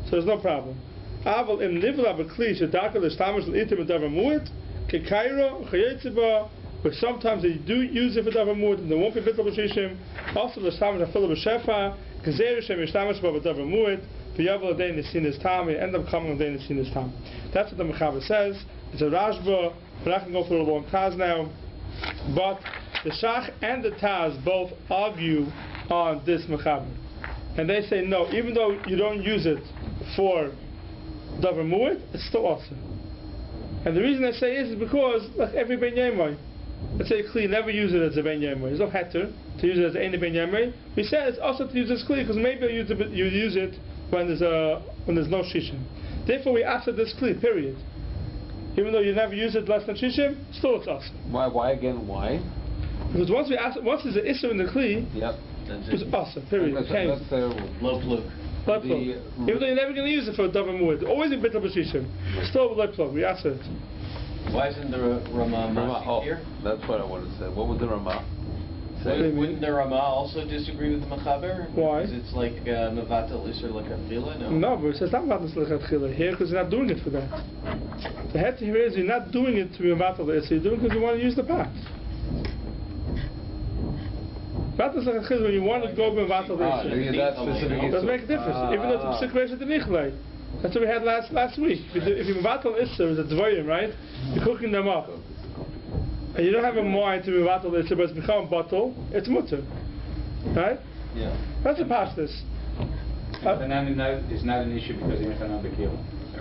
So there's no problem. Aval im nivla b'kli shedaka l'shtamish l'itim v'davar mu'it kekairo chayetziba, but sometimes they do use it for davar mu'it and they won't be bittul b'shishim. Also l'shtamish afilu b'shefa k'zeir shem yishhtamish ba v'davar mu'it v'yavel adei nesinis tam. You end up coming adei nesinis tam. That's what the Mechaber says. It's a Rashba. We're not going to go through a long Taz now, but the Shach and the Taz both argue on this Mechaber. And they say no, even though you don't use it for davar mu'it, it's still awesome. And the reason I say is because like every ben yemai, let's say kli never use it as a ben yemai. There's no heter to use it as any ben yemai. We said it's also to use this kli because maybe you use it when there's no shishim. Therefore we ask this kli. Period. Even though you never use it less than shishim, still it's awesome. Why again? Why? Because once there's an issue in the kli, it's awesome. Period. That's low plug. Even though you're never going to use it for a davar mu'it, always in bittul b'shishim, still with plug. We ask it. Why isn't the Ramah here? That's what I wanted to say. What was the Ramah? Wouldn't the Ramah also disagree with the Mechaber? Why? Because it's like mevatel iser l'katchila. No, but it says not mevatel l'katchila here because you're not doing it for that. The head here is you're not doing it to be mevatel iser. You're doing it because you want to use the pot. Mevatel l'katchila when you want to go mevatel iser. Doesn't make a difference, even though it's a situation to nichlei. That's what we had last week. If you mevatel iser is a dvorim, right? You're cooking them up. And you don't have a mind to be mevatel iser, but it's become a bottle, it's mutter. Right? Yeah. That's a pashtus. It's not an issue because you're not on the kill.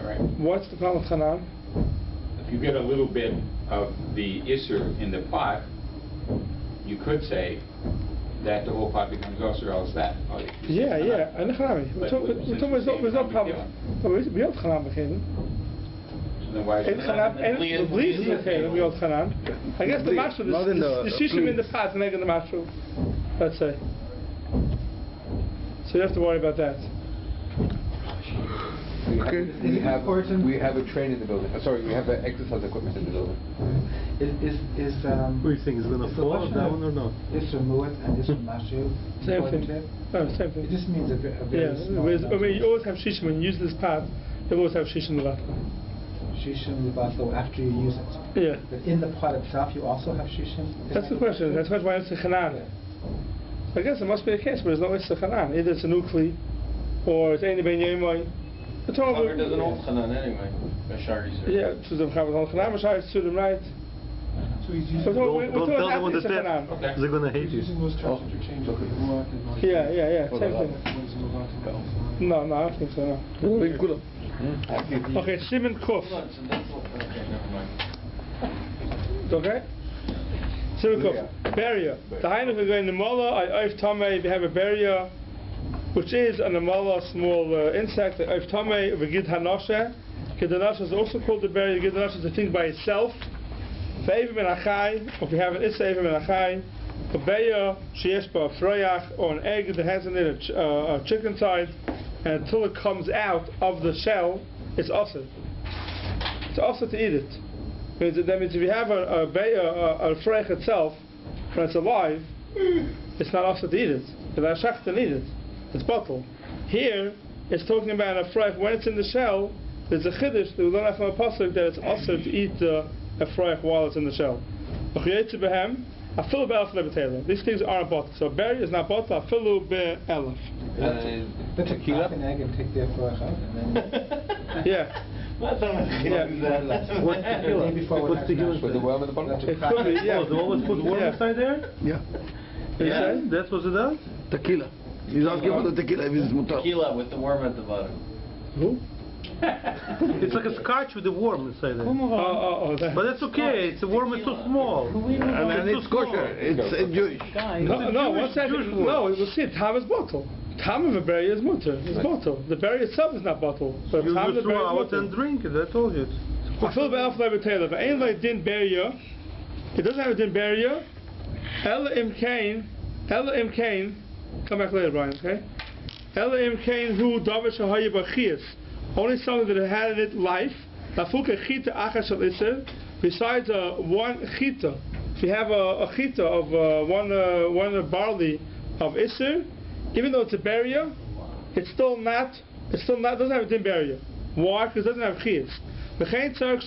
All right. What's the problem with Chanan? If you get a little bit of the Isser in the pot, you could say that the whole pot becomes Osir, else that. Yeah, and the Chanami. We're talking with no problem. We have Chanan beginnen. So then why is it? We have Chanan. I guess the Mashal, the Shishim in the pot and egg in the Mashal, let's say. So you have to worry about that. We have a train in the building. Sorry, we have exercise equipment in the building. What do you think, is going to fall down or not? Isra Mu'at and Isra Mashu. Same thing. Same thing. It just means a very small I mean, you always have Shishim when you use this pot. You always have Shishim Levatla. Shishim Levatla after you use it. Yeah. But in the pot itself, you also have Shishim. That's the question. That's why it's a Chanan. I guess it must be a case where there's no Isra Chanan. Either it's a Nukli or it's Eini Ben Yemoy. Does an old Chanan anyway. Yeah, to the Chanan, Mashari to them, right? So he's using don't tell them what they're going to hate you. Yeah, same thing. No, I don't think so, no. Okay, Shimon Kuf. Okay? Shimon Kuf. Barrier. The Hainu can go in the Mola, Oif Tomei, we have a barrier, which is an amala, small insect, the Oif Tomei, V'gid Hanoshe. Gid Hanoshe is also called the barrier. Gid Hanoshe is a thing by itself. Ve'evim en achai, or if you have an issa evim en achai, a beya, sheyesh ba froyach, or an egg that has in it a chicken side, and until it comes out of the shell, it's osir. It's osir to eat it. That means if you have a beya, a froyach itself, when it's alive, it's not osir to eat it. It's not shach to eat it. It's bottled. Here, it's talking about a froyach, when it's in the shell, there's a chiddush that we learn from a pasuk that it's osir to eat a froyach while it's in the shell. These things aren't bottled. So berry is not bottled. Afilu be'elef. But to crack an egg and take the froyach out and then... Yeah. What's the tequila? With the worm at the bottom? It could be, yeah. Oh, the one with put worm inside there? Yeah. Yeah. That's what it does? Tequila. He's asking for the tequila if it's mutar. Tequila with the worm at the bottom. Who? It's like a scotch with the worm inside there. But that's okay. It's a worm is so small. And it's kosher. It's Jewish. No, what's that? No, we'll see. Tam is bottled. Tam of a berry is mutter. It's bottled. The berry itself is not bottled. But you tam of the berry throw out and drink it. I told you. It doesn't have a din barrier. Ella im kain. Come back later, Brian. Okay. Ella im kain hu davar shahayi b'chias. Only something that had in it life. Besides one chita, if you have a chita of one barley of iser, even though it's a barrier, it doesn't have a din barrier. Why? Because it doesn't have chiyas. It has to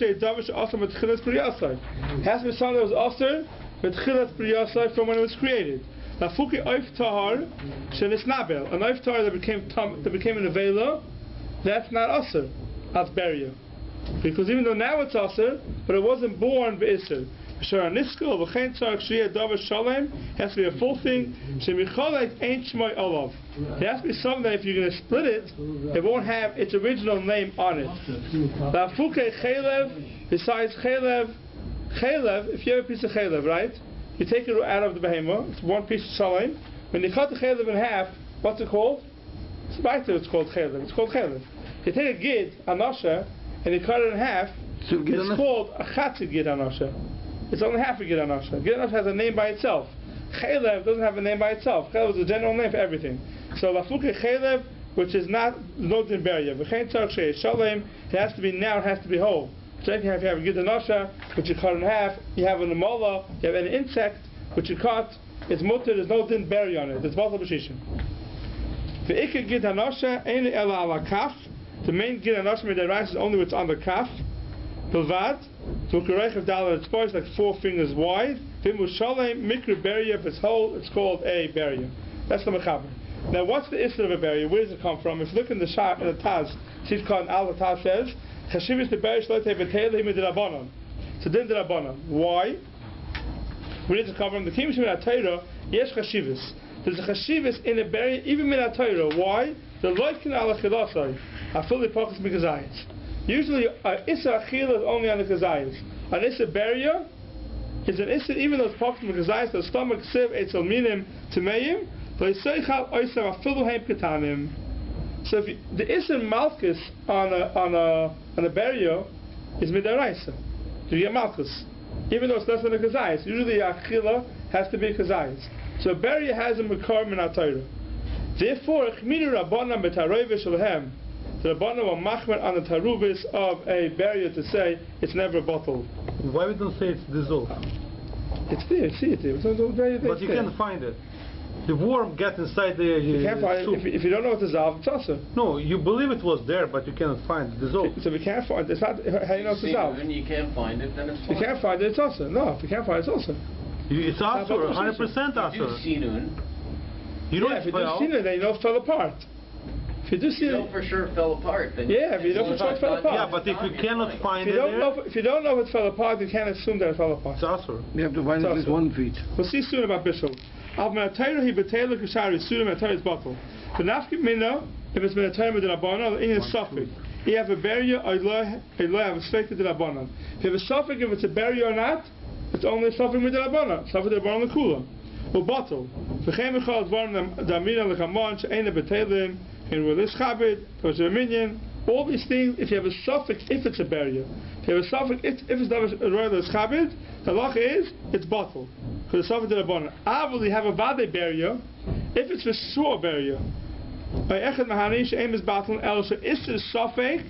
be something that was aser with chilas priyasai from when it was created. Lafuki oif tahar shenisnabel, an oif tahar that became an avela. That's not aser, that's barrier. Because even though now it's aser, but it wasn't born b'isr. It has to be a full thing. It has to be something that if you're going to split it, it won't have its original name on it. Besides chelev, if you have a piece of chelev, right? You take it out of the behemoth, it's one piece of shalem. When you cut the chelev in half, what's it called? It's called chelev. It's called chelev. You take a gid, anasha, and you cut it in half, it's called a chatzi gid anasha. It's only half a gid anasha. Gid anasha has a name by itself. Chelev doesn't have a name by itself. Chelev is a general name for everything. So lafuke chelev, which is not din barrier. V'chein tzarich sheish shalem, it has to be now, it has to be whole. So if you have a gid anasha, which you cut in half, you have an amola, you have an insect, which you cut, it's mutter, there's no din barrier on it. It's batal b'shishim. V'ikar gid anasha, ein ela ala kaf. The main gid anasha midarash is only what's on the kaf. Bilvad, so Kereich of Dalet, it's supposed like 4 fingers wide. Vimu Shalem, Mikra barrier, if it's whole, it's called a barrier. That's the Mechaber. Now, what's the issue of a barrier? Where does it come from? If you look in the Taz, Sifkan Al, the Taz says, Chashivis the barrier shlote betele him d'Rabbanan. So then d'Rabbanan. Why? Where does it come from? The Kim Shemir HaTorah, yes Chashivis. There's a Chashivis in a barrier, even in HaTorah. Why? The Loitkin Al Chilasai, Afil the Pokus Mikazayis. Usually, Issa Achila is only on the Kazayas. An Issa Beria is an Issa, even though it's popped from the Kazayas, the stomach, Siv, Eitzel Minim, Temeim, but it's Seichal, Oisam, Afiluheim Ketanim. So if the Issa Malchus on a Beria is Midaraisa. So you get Malchus. Even though it's less than a Kazayas. Usually, Achila has to be a Kazayas. So a Beria has a Mekar Min HaTorah. Therefore, Chminu Rabbanan B'Taroivish Shalhem. The Rabbanan were machmer on the tarubis of a barrier to say it's never bottled. Why we don't say it's dissolved? It's there, see it there. But you can't find it. The worm gets inside the you can't find soup. If you don't know it's dissolved, it's also. No, you believe it was there, but you cannot find it dissolved. So we can't find it. It's not, how you know it's dissolved? When you can't find it, then it's fine. You can't find it, it's also. No, if you can't find it, it's also. It's asur, 100% asur. You know if you do sinun, then you know it fell apart. If you do sinun, you know for sure it fell apart. Then yeah, if you know for sure it fell apart. Yeah, but if you cannot find it if you don't know if it fell apart, you can't assume that it fell apart. It's asur. You have to find at least 1 feet. We'll see soon about Bishul. Al Menatayra he betayla kashari soon Menatayra is bottle. The nafki minna if it's Menatayra with the Rabbanan in his suffix. You have a barrier, I have a straight to the Rabbanan. If you have a suffix, if it's a barrier or not, it's only a suffix with the Rabbanan. Suffix the Rabbanan the Kula. Or bottle. V'chein mechal dvarim damina l'chamon she'ena betaylim in relis chabit kosher minion. All these things, if you have a suffix, if it's a barrier. If you have a suffix, if it's not a relis chabit, the halacha is it's bottle. Because the suffix the Rabbanan. Avul you have a vade barrier. If it's a sure barrier. Echad mahani she'em is battle el she'isser suffix.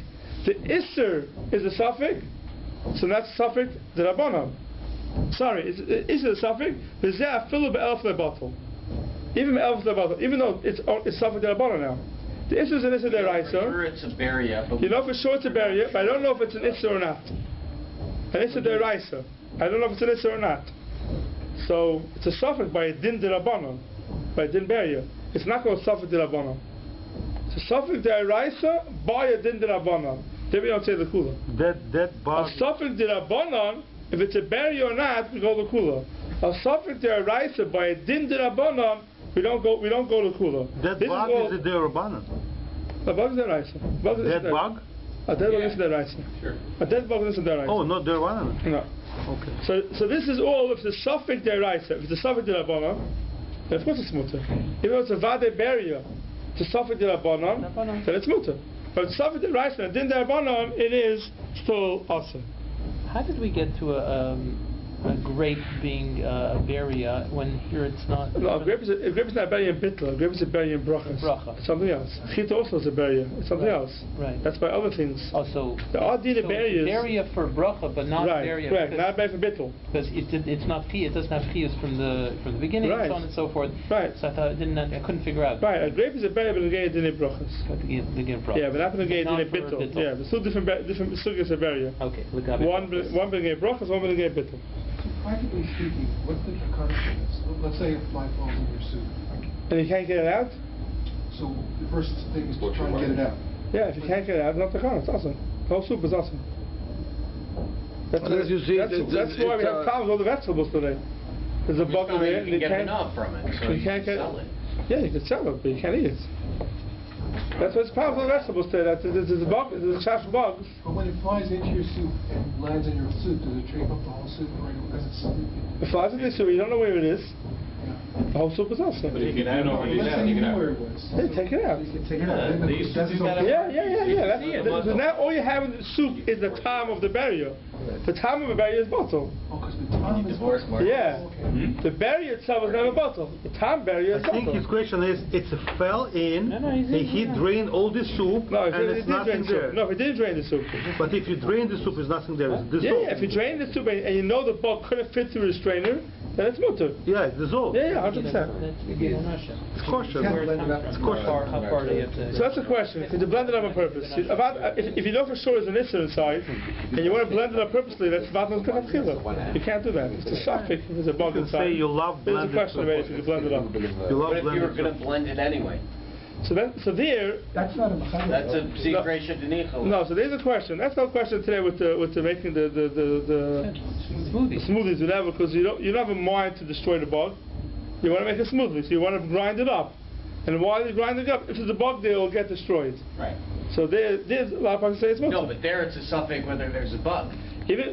The isser is a suffix. So that's suffix the Rabbanan. Sorry, it's a suffix. V'zeh afilu be'elf le'bottle. Even be'elf le'bottle, even though it's suffix the Rabbanan now. The issue is an issue deraisa. Sure, it's a barrier. You know for sure it's a barrier, but I don't know if it's an issue or not. An issue deraisa. I don't know if it's an issue or not. So it's a suffix by a din derabanan, by a din barrier. It's not called suffix derabanan. It's a suffix deraisa by a din derabanan. Then we don't say the kula. That bar. A suffix derabanan. If it's a barrier or not, we go to kula. A suffix deraisa by a din derabanan, we don't go to kula. That bug is a derabanan. A bug is deraisa. That bug? A dead bug is deraisa. Sure. A dead bug is deraisa. Oh, not derabanan. No. Okay. So this is all if it's a suffix deraisa. If it's a suffix derabanan, then of course it's mutter. Even though it's a vade barrier, it's a suffix derabanan, then it's mutter. But it's suffix deraisa and din derabanan, it is still asa. How did we get to a grape being a beria when here it's not? No, a grape is not a beria in bitla. A grape is a beria in brachas. It's something else. Chit also is a beria. It's something else. Right. That's by other things. Also, the odd deed of berias. Beria for bracha, but not beria. Correct. Not beria for bitl. Because it's not chi. It doesn't have chiyus from the beginning, and so on and so forth. Right. So I couldn't figure out. Right. A grape is a beria, but it's a din brachas. Yeah, but not a din bitl. Yeah, but still different sugyas of beria. Okay. One being a brachas, one being a bitl. Practically speaking, what's the concurrence of this? Let's say a fly falls in your soup. And you can't get it out? So the first thing is to try and get it out. Yeah, if you can't get it out, it's not the concurrence. It's awesome. The whole soup is awesome. That's why we have problems with all the vegetables today. There's a bug in there. You can get enough from it, so you can sell it. Yeah, you can sell it, but you can't eat it. That's what's problems with vegetables today. There's a bug, there's a shaft of bugs. But when it flies into your soup and lands in your soup, does it drape up the whole soup or because it's it flies into the soup, you don't know where it is. The whole soup is awesome. But if you don't know where it is, hey, take it out. You can take it out. They used to do that. Yeah. Now all you have in the soup is the time of the barrier. The time of the barrier is bottle. Oh, because the time is bottle. Yeah. The barrier itself is never bottle. The time barrier is bottle. I think his question is, it fell in, and he drained all the soup, and it's nothing there. No, he didn't drain the soup. But if you drain the soup, there's nothing there. It's dissolved. Yeah, if you drain the soup and you know the bug couldn't fit through the strainer, then it's mutter. Yeah, it's dissolved. Yeah, 100%. It's kosher. It's kosher. How far do you have to? So that's the question. Could you blend it up on purpose? If you know for sure there's an issue inside, and you want to blend it up purposely, that's battle kachatchila. You can't do that. It's a suffix if there's a bug inside. Say you love blended. There's a question about if you can blend it up. What if you were going to blend it anyway? So there. That's not a machal. That's a secret to Nichel. No, so there's a question. That's no question today with the making the smoothies, whatever, because you don't have a mind to destroy the bug. You want to make a smoothie, so you want to grind it up. And while you grind it up, if there's a bug there, it will get destroyed. Right. So there's a lot of people say it's mutter. No, but there it's a suffix whether there's a bug.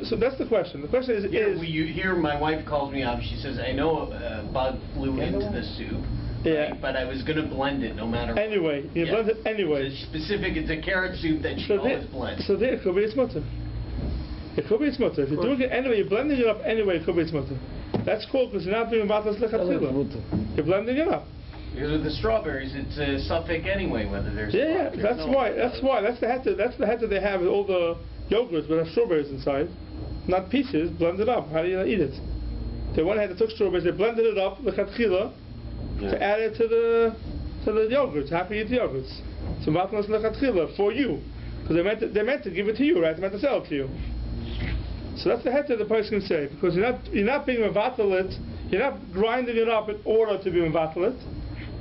So that's the question. The question is... Here my wife calls me up, she says, I know a bug flew into the soup, right, but I was going to blend it no matter what. Anyway, you blend it anyway. It's specific, it's a carrot soup that she always blends. So there, it could be it's mutter. It could be it's mutter. If you're doing it anyway, you're blending it up anyway, it could be it's mutter. That's cool because you're not doing vatas lechatchila. You're blending it up. Because with the strawberries, it's a suffix anyway, whether there's that's why. That's the heter. That's the heter they have with all the yogurts with strawberries inside, not pieces. Blend it up. How do you eat it? They went ahead and took strawberries. They blended it up lechatchila to add it to the yogurts. How can you eat the yogurts? So vatas lechatchila for you, because they meant to give it to you, right? They meant to sell it to you. So that's the heter the person can say, because you're not being mevatel it. You're not grinding it up in order to be mevatel it.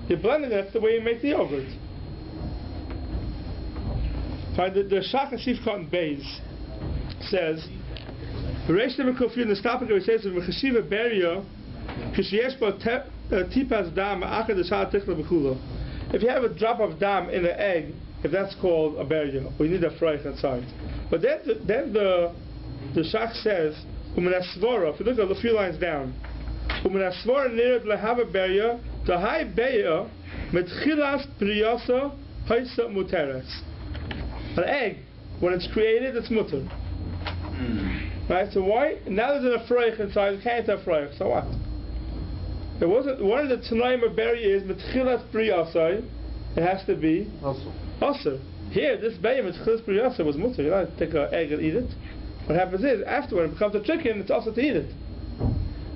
You're blending it the way you make the yogurt. Right, the Shach Asif Cotton Beis says, if you have a drop of dam in an egg, if that's called a beria, or you need a fry inside. But then the Shach says, if you look at a few lines down, the high beya metchilas priyasa haisa muteres. An egg, when it's created, it's mutter. Right? So why? Now there's a froich inside. You can't have froich. So what? It wasn't one of the tanaim of berry is metchilas priyasa. It has to be also. Here, this beya metchilas priyasa was mutter. You don't take an egg and eat it. What happens is after when it becomes a chicken, it's also to eat it.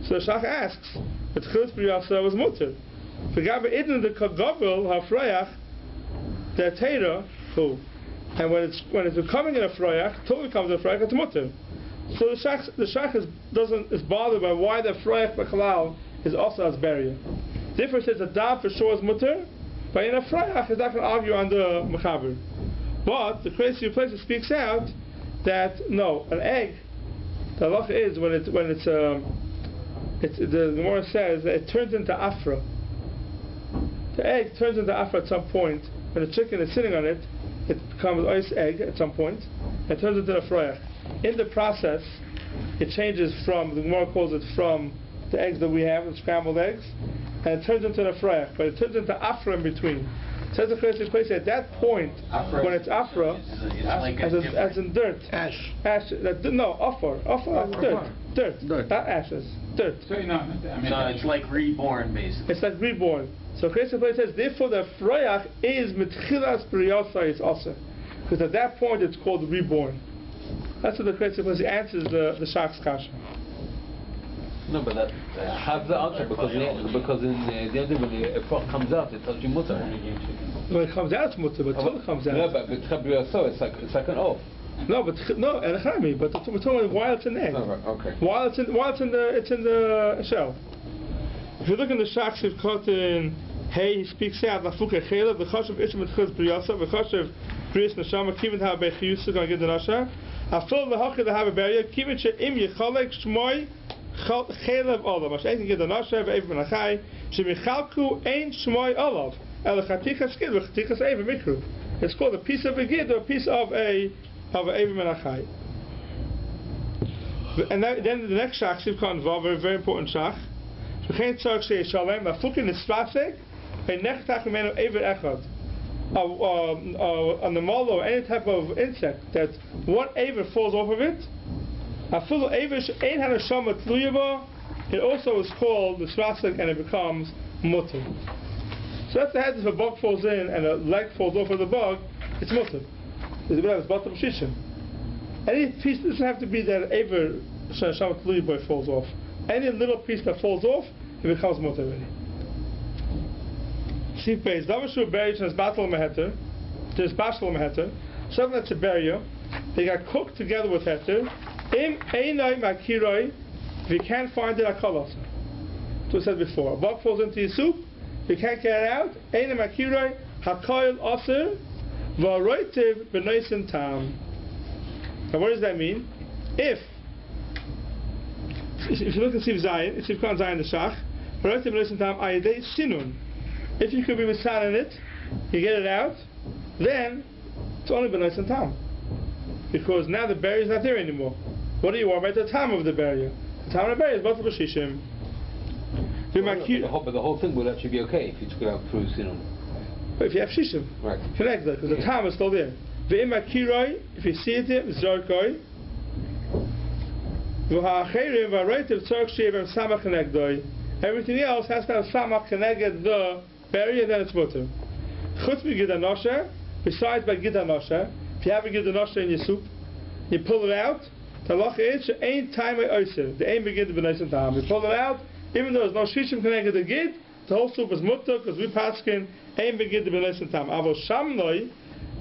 So the Shach asks, metchilas priyasa was mutter. Forgabe idn the kagabel hafrayach the teira who, and when it's becoming in a frayach, till it becomes a frayach, it's mutter. So the shach is bothered by why the frayach b'chalal is also as barrier. Therefore, says a dam for sure is mutter, but in a frayach, he's not going to argue on the mechaber. But the crazy place speaks out that no, an egg. The halacha is when the Gemara says that it turns into afra. The egg turns into afra at some point. When the chicken is sitting on it, it becomes ice egg at some point. It turns into a frayach. In the process, it changes from, the Gemara calls it from the eggs that we have, the scrambled eggs, and it turns into a frayach. But it turns into afra in between. Says the Christian place at that point, when it's afra, as in dirt. Ash. No, afar, dirt. Not ashes. Dirt. So it's like reborn, basically. It's like reborn. So Christian place says, therefore the frayach is mitchilas priyasa is also, because at that point it's called reborn. That's what the Christian place answers the Shach's kasha. No, but that has the answer because in the end when the frog comes out, it's actually mutter. When it comes out, it's mutter, but till it comes out. No, but it's like an off. No, but we're talking about while it's an egg. Oh, right, okay. While it's in the shell. If you look in the Shach Sivkot Hey, he speaks out Lafuka Chela, the Chashav Ishmat Chuz Priyasa, the Chashav Priyas Nashama, Kivin Ha Bechiyusa, going to get the Nasha. Afil the Hakka the Hababeria, Kivin She'im Yechalek Shmoy Chelev Olav. Mashiach can get the Nasha, Ve'ev Menachai, Shemichalku Ein Shmoy Olav. El Chaticha Skid, Chaticha Eva Mikru. It's called a piece of a gid or a piece of a Eva Menachai. And then the next Shach Sivkot involved, very important Shach. On the molo or any type of insect that one aver falls off of it, it also is called the svasik and it becomes mutter. So that's the head if a bug falls in and a leg falls off of the bug, it's mutter. It's bottom shishin. Any piece doesn't have to be that aver falls off. Any little piece that falls off, it becomes mutter already. See, base. Davashu buried in his battle meheter. There's battle meheter. Something that's a barrier. They got cooked together with heter. Im einay makiroi. If you can't find it, akalos. That's what I said before. A bug falls into your soup. If you can't get it out. Einay makiroi. Hakoil aser. Varoitiv benoisin tam. Now, what does that mean? If you look at Siv Zayin, it's Sivkot Zayin the Shach. If you could be with sal in it, you get it out, then It's only b'nais and tam. Because now the barrier is not there anymore. What do you want about the time of the barrier? The time of the barrier is both of Shishim. But the whole thing would actually be okay if you took it out through Sinun. But if you have Shishim, right. Connect that, because the time is still there. If you see it there, Zorkoi. Everything else has to have samach connected the barrier, then it's mutter. Besides by gid hanosha, if you have a gid hanosha in your soup, you pull it out. The halacha is ain't time oiser. The aim begins to be nice and time. You pull it out, even though there's no shishim connected to gid, the whole soup is mutter because we paskin aim begins to be nice and time. Avo shamnoi,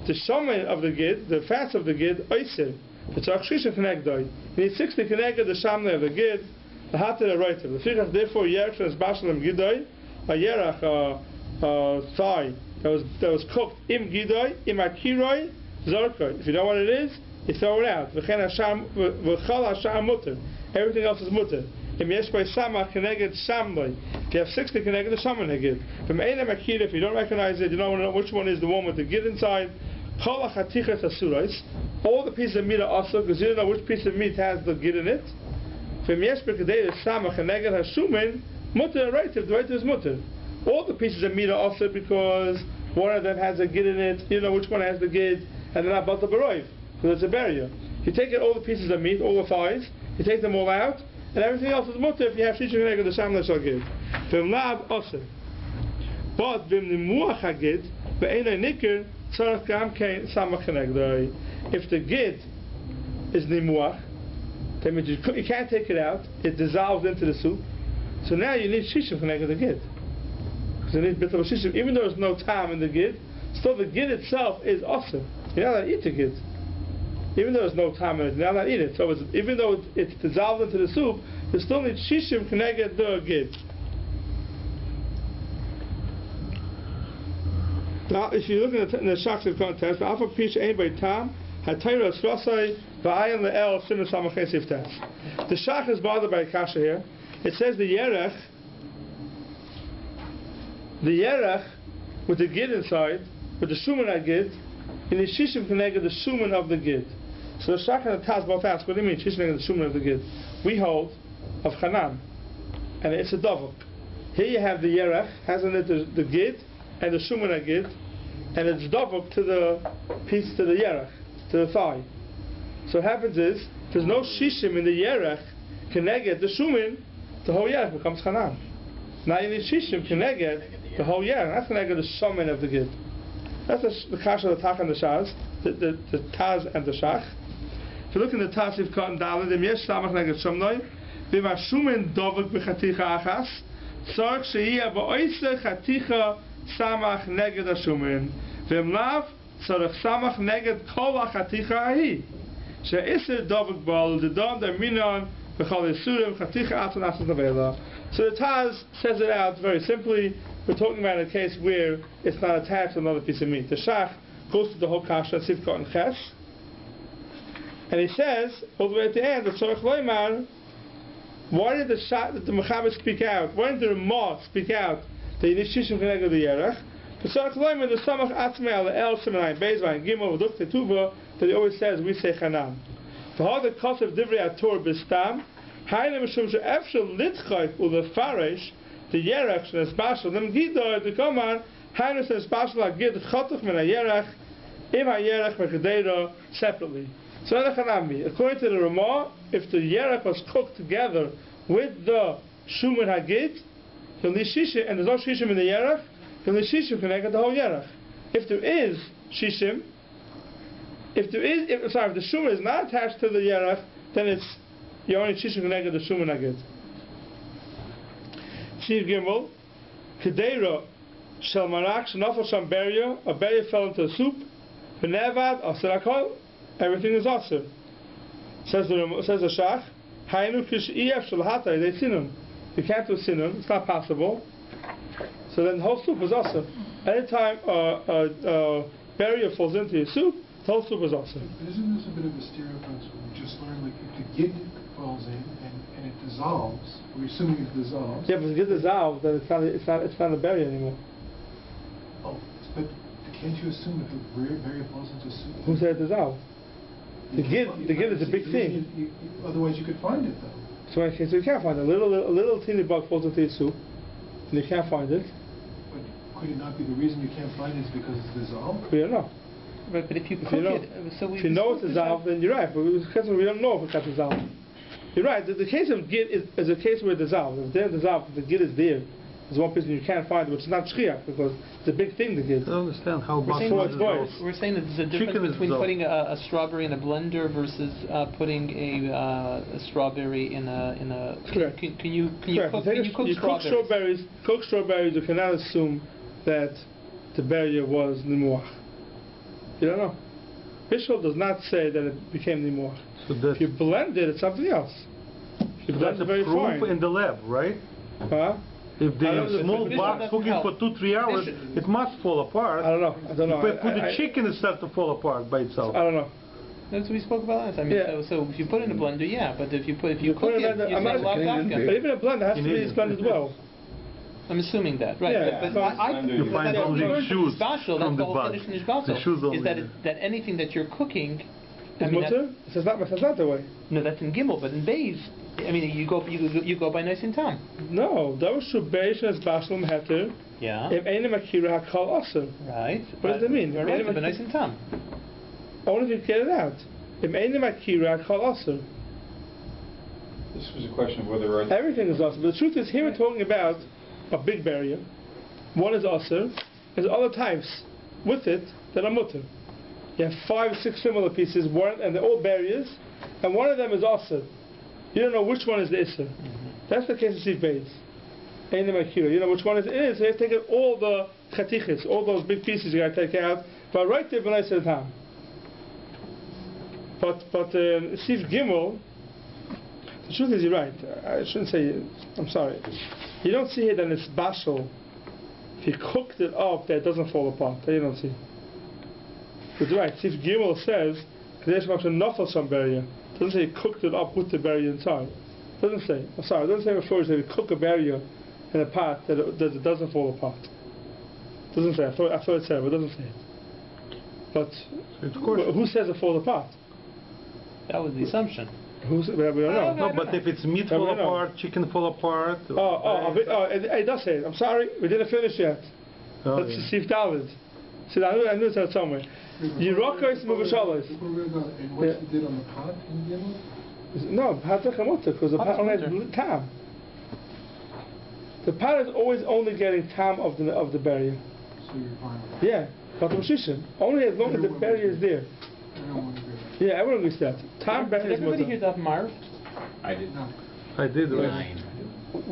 the shaman of the gid, the fats of the gid oiser. It's a shishim connected. You need 60 connected the shamnoi of the gid. The hatter the right. The therefore yerach is bashalim gidoi, a yerach thigh that was cooked im gidoi im akiroi zorkoi. If you know what it is, you throw it out. V'chen hasham v'chol hasham mutter. Everything else is mutter. Im yesh by samach connected shamloi. If you have 60 connected, the shaman negid. From einem akir, if you don't recognize it, you don't know which one is the one with the gid inside. Kol hachatichas asurais. All the pieces of meat are also because you don't know which piece of meat has the gid in it. From yesh by kadei the samach connected hashumin mutter right. If the right is mutter. All the pieces of meat are also because one of them has a gid in it. You know which one has the gid, and they're not bata baroiv. So there's a barrier. You take it, all the pieces of meat, all the thighs, you take them all out, and everything else is mutter if you have shishim connected the shamla shall give. V'im lav osir. But v'im nimuach hagid v'einay nikir tzarach gam kein samach connected. If the gid is nimuach, that means you can't take it out. It dissolves into the soup. So now you need shishim connected the gid. Because you need bit of a shishim, even though there's no time in the gid. Still, the gid itself is osir. You're not allowed to eat the gid. Even though there's no time in it, you're not allowed to eat it. So even though it's dissolved into the soup, you still need shishim connected the gid. Now, if you look in the Shach's context, the Alpha Pish ain't by Tam, Hatayra Srasai, Va'ayan Le'el, Sinas Samachay Siftas. The Shach is bothered by Kasha here. It says the Yerech, with the gid inside, with the Shuman gid, in the Shishim connected the Shuman of the gid. So the Shach and the Taz both ask, what do you mean, Shishim connected the Shuman of the gid? We hold of Hanan, and it's a Dovuk. Here you have the Yerech, has in it the gid, and the Shuman gid, and it's Dovuk to the piece, to the Yerech, to the thigh. So what happens is, there's no Shishim in the Yerech connected the Shuman, the whole Yerech becomes Hanan. Now you need Shishim connected the whole Yerech, that's connected the Shuman of the gid. That's the kasha of the Tach and the Shaz, the Taz and the Shach. If you look in the Taz, you've got in Dalet, Im yesh samach neged shumnoi, v'im ha-shumen dovek b'chaticha achas, tzorch she'iyah b'oise chaticha samach neged ha-shumen, v'im lav tzorch samach neged kol ha-chaticha ahi, she'isir dovek b'ol, d'dom d'minon b'chol yisurim chaticha atzon atzon tavela. So the Taz says it out very simply. We're talking about a case where it's not attached to another piece of meat. The Shach goes to the whole kasha, Sivkot and Ches, and he says, all the way at the end, the Tzorach Loimar, why did the Mechaber speak out? Why did the Ramah speak out that you need Shishim connected to the Yerech? The Tzorach Loimar, the Samach Atzmei, the El Seminai, Bezvah, and Gimel, V'duk Tetuva, that he always says, we say Chanan. For how the Kosev Divrei Ator Bistam, Haile Mishum She'efshel Litchayt Ulefaresh, the Yerech is special. Them Gidor the Kamar, Heinus is special. I get Chotuch min Yerech, Im Yerech Mechadero separately. So according to the Ramah, if the Yerech was cooked together with the Shuman Hagid, you'll need Shishim, and there's no Shishim in the Yerech, you'll need Shishim connected the whole Yerech. If there is Shishim, if the Shuman is not attached to the Yerech, then it's you only Shishim connected the Shuman Hagid. Shiv Gimel, Kedera Shel Marak Shenafel Sham Beria, a beria fell into a soup, V'nevad Aser Hakol, everything is Aser. Says the Shach, Haynu Kish Iyef Shel Hatay, they sinun. You can't do sinun, it's not possible. So then the whole soup is Aser. Anytime beria falls into your soup, the whole soup is Aser. Isn't this a bit of a stereotype? We just learned, like, if the gid falls in and it dissolves, we're assuming it dissolves. Yeah, but if it dissolves, then it's not a berry anymore. Oh, but the Can't you assume if a berry falls into soup? Who said it dissolved? The gid is a big thing. Otherwise you could find it though. So you can't find it. A little teeny bug falls into your soup, and you can't find it. But could it not be the reason you can't find it is because it's dissolved? We don't know. Right, but if you cook it, so if you know it's dissolved, then you're right. But we don't know if it got dissolved. You're right. The case of gid is a case where it's dissolved. If they're dissolved, the gid is there. There's one person you can't find, which is not shchiach, because it's a big thing, the gid. I don't understand how we're saying that there's a difference between putting a strawberry in a blender versus putting a strawberry in a. Correct. Can you cook strawberries? Cook strawberries. You cannot assume that the berry was nimuach. You don't know. Michel does not say that it became nimuach. So if you blend it, it's something else. If you blend it very fine. In the lab, right? Huh? If the small box cooking for 2-3 hours, it must fall apart. I don't know. If you put the chicken, it starts to fall apart by itself. I don't know. That's what we spoke about last time. So if you put it in a blender, yeah, but if you cook it, you take a lot of But even a blender has to be blended well. I'm assuming that, right? Yeah, but you find only shoes from the bug. The shoes only. Is that anything that you're cooking? Is mutter? That's not the way. No, that's in Gimel, but in Beis, I mean, you go by nice and tam. No, that was Beis as Bashlum Heter. Yeah. If any makira hakal aser. Right. What does that mean? Right, but nice and tam. Only if you get it out. If any makira hakal aser. This was a question of whether everything is aser. But the truth is, here we're talking about a big barrier. One is aser. There's other types with it that are mutter. You have 5 or 6 similar pieces, and they're all barriers, and one of them is aser. You don't know which one is the Isser. That's the case of Siv Beis. You know which one it is. So you take all the chatichis, all those big pieces you got to take out, but right there, b'nai Tam. But Siv Gimel, the truth is you're right. I shouldn't say, I'm sorry. You don't see here that it's bashal. If you cooked it up, that it doesn't fall apart. That you don't see. But you're right. Siv Gimel says, Kadesh Maksha Nafal Sham Barrier. It doesn't say he cooked it up with the berry inside. It doesn't say. I'm sorry. It doesn't say before that you cook a berry in a pot that it doesn't fall apart. It doesn't say. I thought it said, but it doesn't say it. But who says it falls apart? That was the assumption. We don't know. No, but if it's meat fall apart, chicken fall apart. It does say it. I'm sorry. We didn't finish yet. Let's see if David. See, I knew that somewhere. Yirokos muvashalos. And what you did on the pot in Gimel? No, pot chamuta, because the pot only has tam. The pot is always only getting tam of the berry. So you're fine with that? Yeah, but the Moshishin. Only as long as the berry is there. Yeah, everyone agrees that. Tam berry is mutter. Did everybody hear that, Marv? I did not. I did. Right. 9.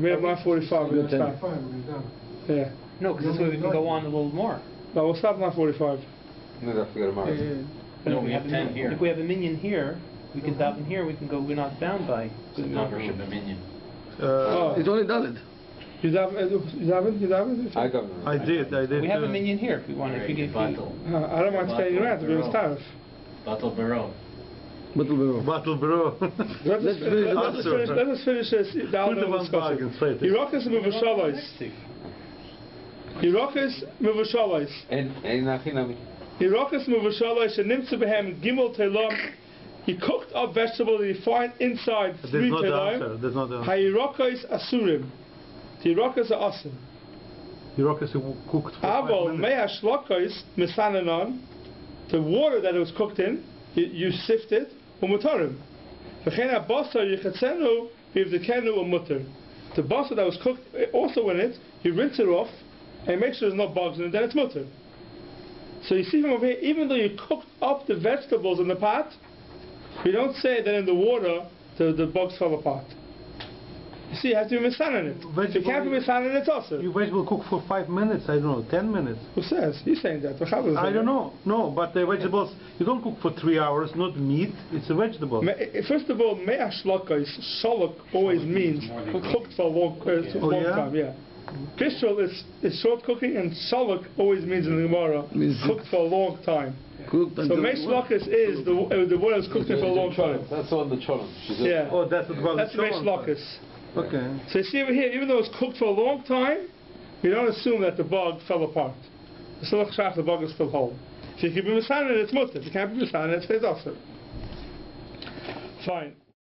We have 9:45. We're going to Yeah. No, because this way we can go on a little more. No, we'll stop 9:45. No, that's forget about it. No, we have 10 here. If we have a minion here, we can stop in here. We can go. We're not bound by. The numbership of minion. It's only Dalit. You haven't? I did. We have a minion here if we want. If you get. I don't mind staying around to be honest. Battle Baruch. Battle Bureau. Let us finish this. Yirokos muvashalos. Yirokos muvashalos. Yirokos muvashalos shenimtzu behem gimel telam. He cooked up vegetables that you find inside 3 telam. There's no answer. Hayirokos asurim. The Yirokos are asim. Yirokos cooked for 5 Avol minutes. me'ashlokos misananon. The water that it was cooked in, you sift it. Umutarim. V'chein ha'basar yichatzenu v'yivdekenu umutar. The basar that was cooked also in it, you rinse it off and make sure there's no bugs in it, then it's mutar. So you see from over here, even though you cooked up the vegetables in the pot, you don't say that in the water the bugs fell apart. You see, you have to be misan in it. If you can't be misan in it, it's also. You vegetable cook for 5 minutes, I don't know, 10 minutes. Who says? He's saying that. I don't know. No, but the vegetables, you don't cook for 3 hours, not meat, it's a vegetable. First of all, me'ashlokos, shalok always means cooked for a long time, yeah. Bishul is short cooking, and shalok always means in the Gemara, cooked for a long time. So me'ashlokos is the one that's cooked it for a long time. That's on the cholent. Yeah. Oh, that's what That's me'ashlokos. Okay. So you see over here, even though it's cooked for a long time, we don't assume that the bug fell apart. The Sulach Shach, the bog is still whole. If you can be Misanin, it's mutter. If you can't be Misanin, it stays also. Fine.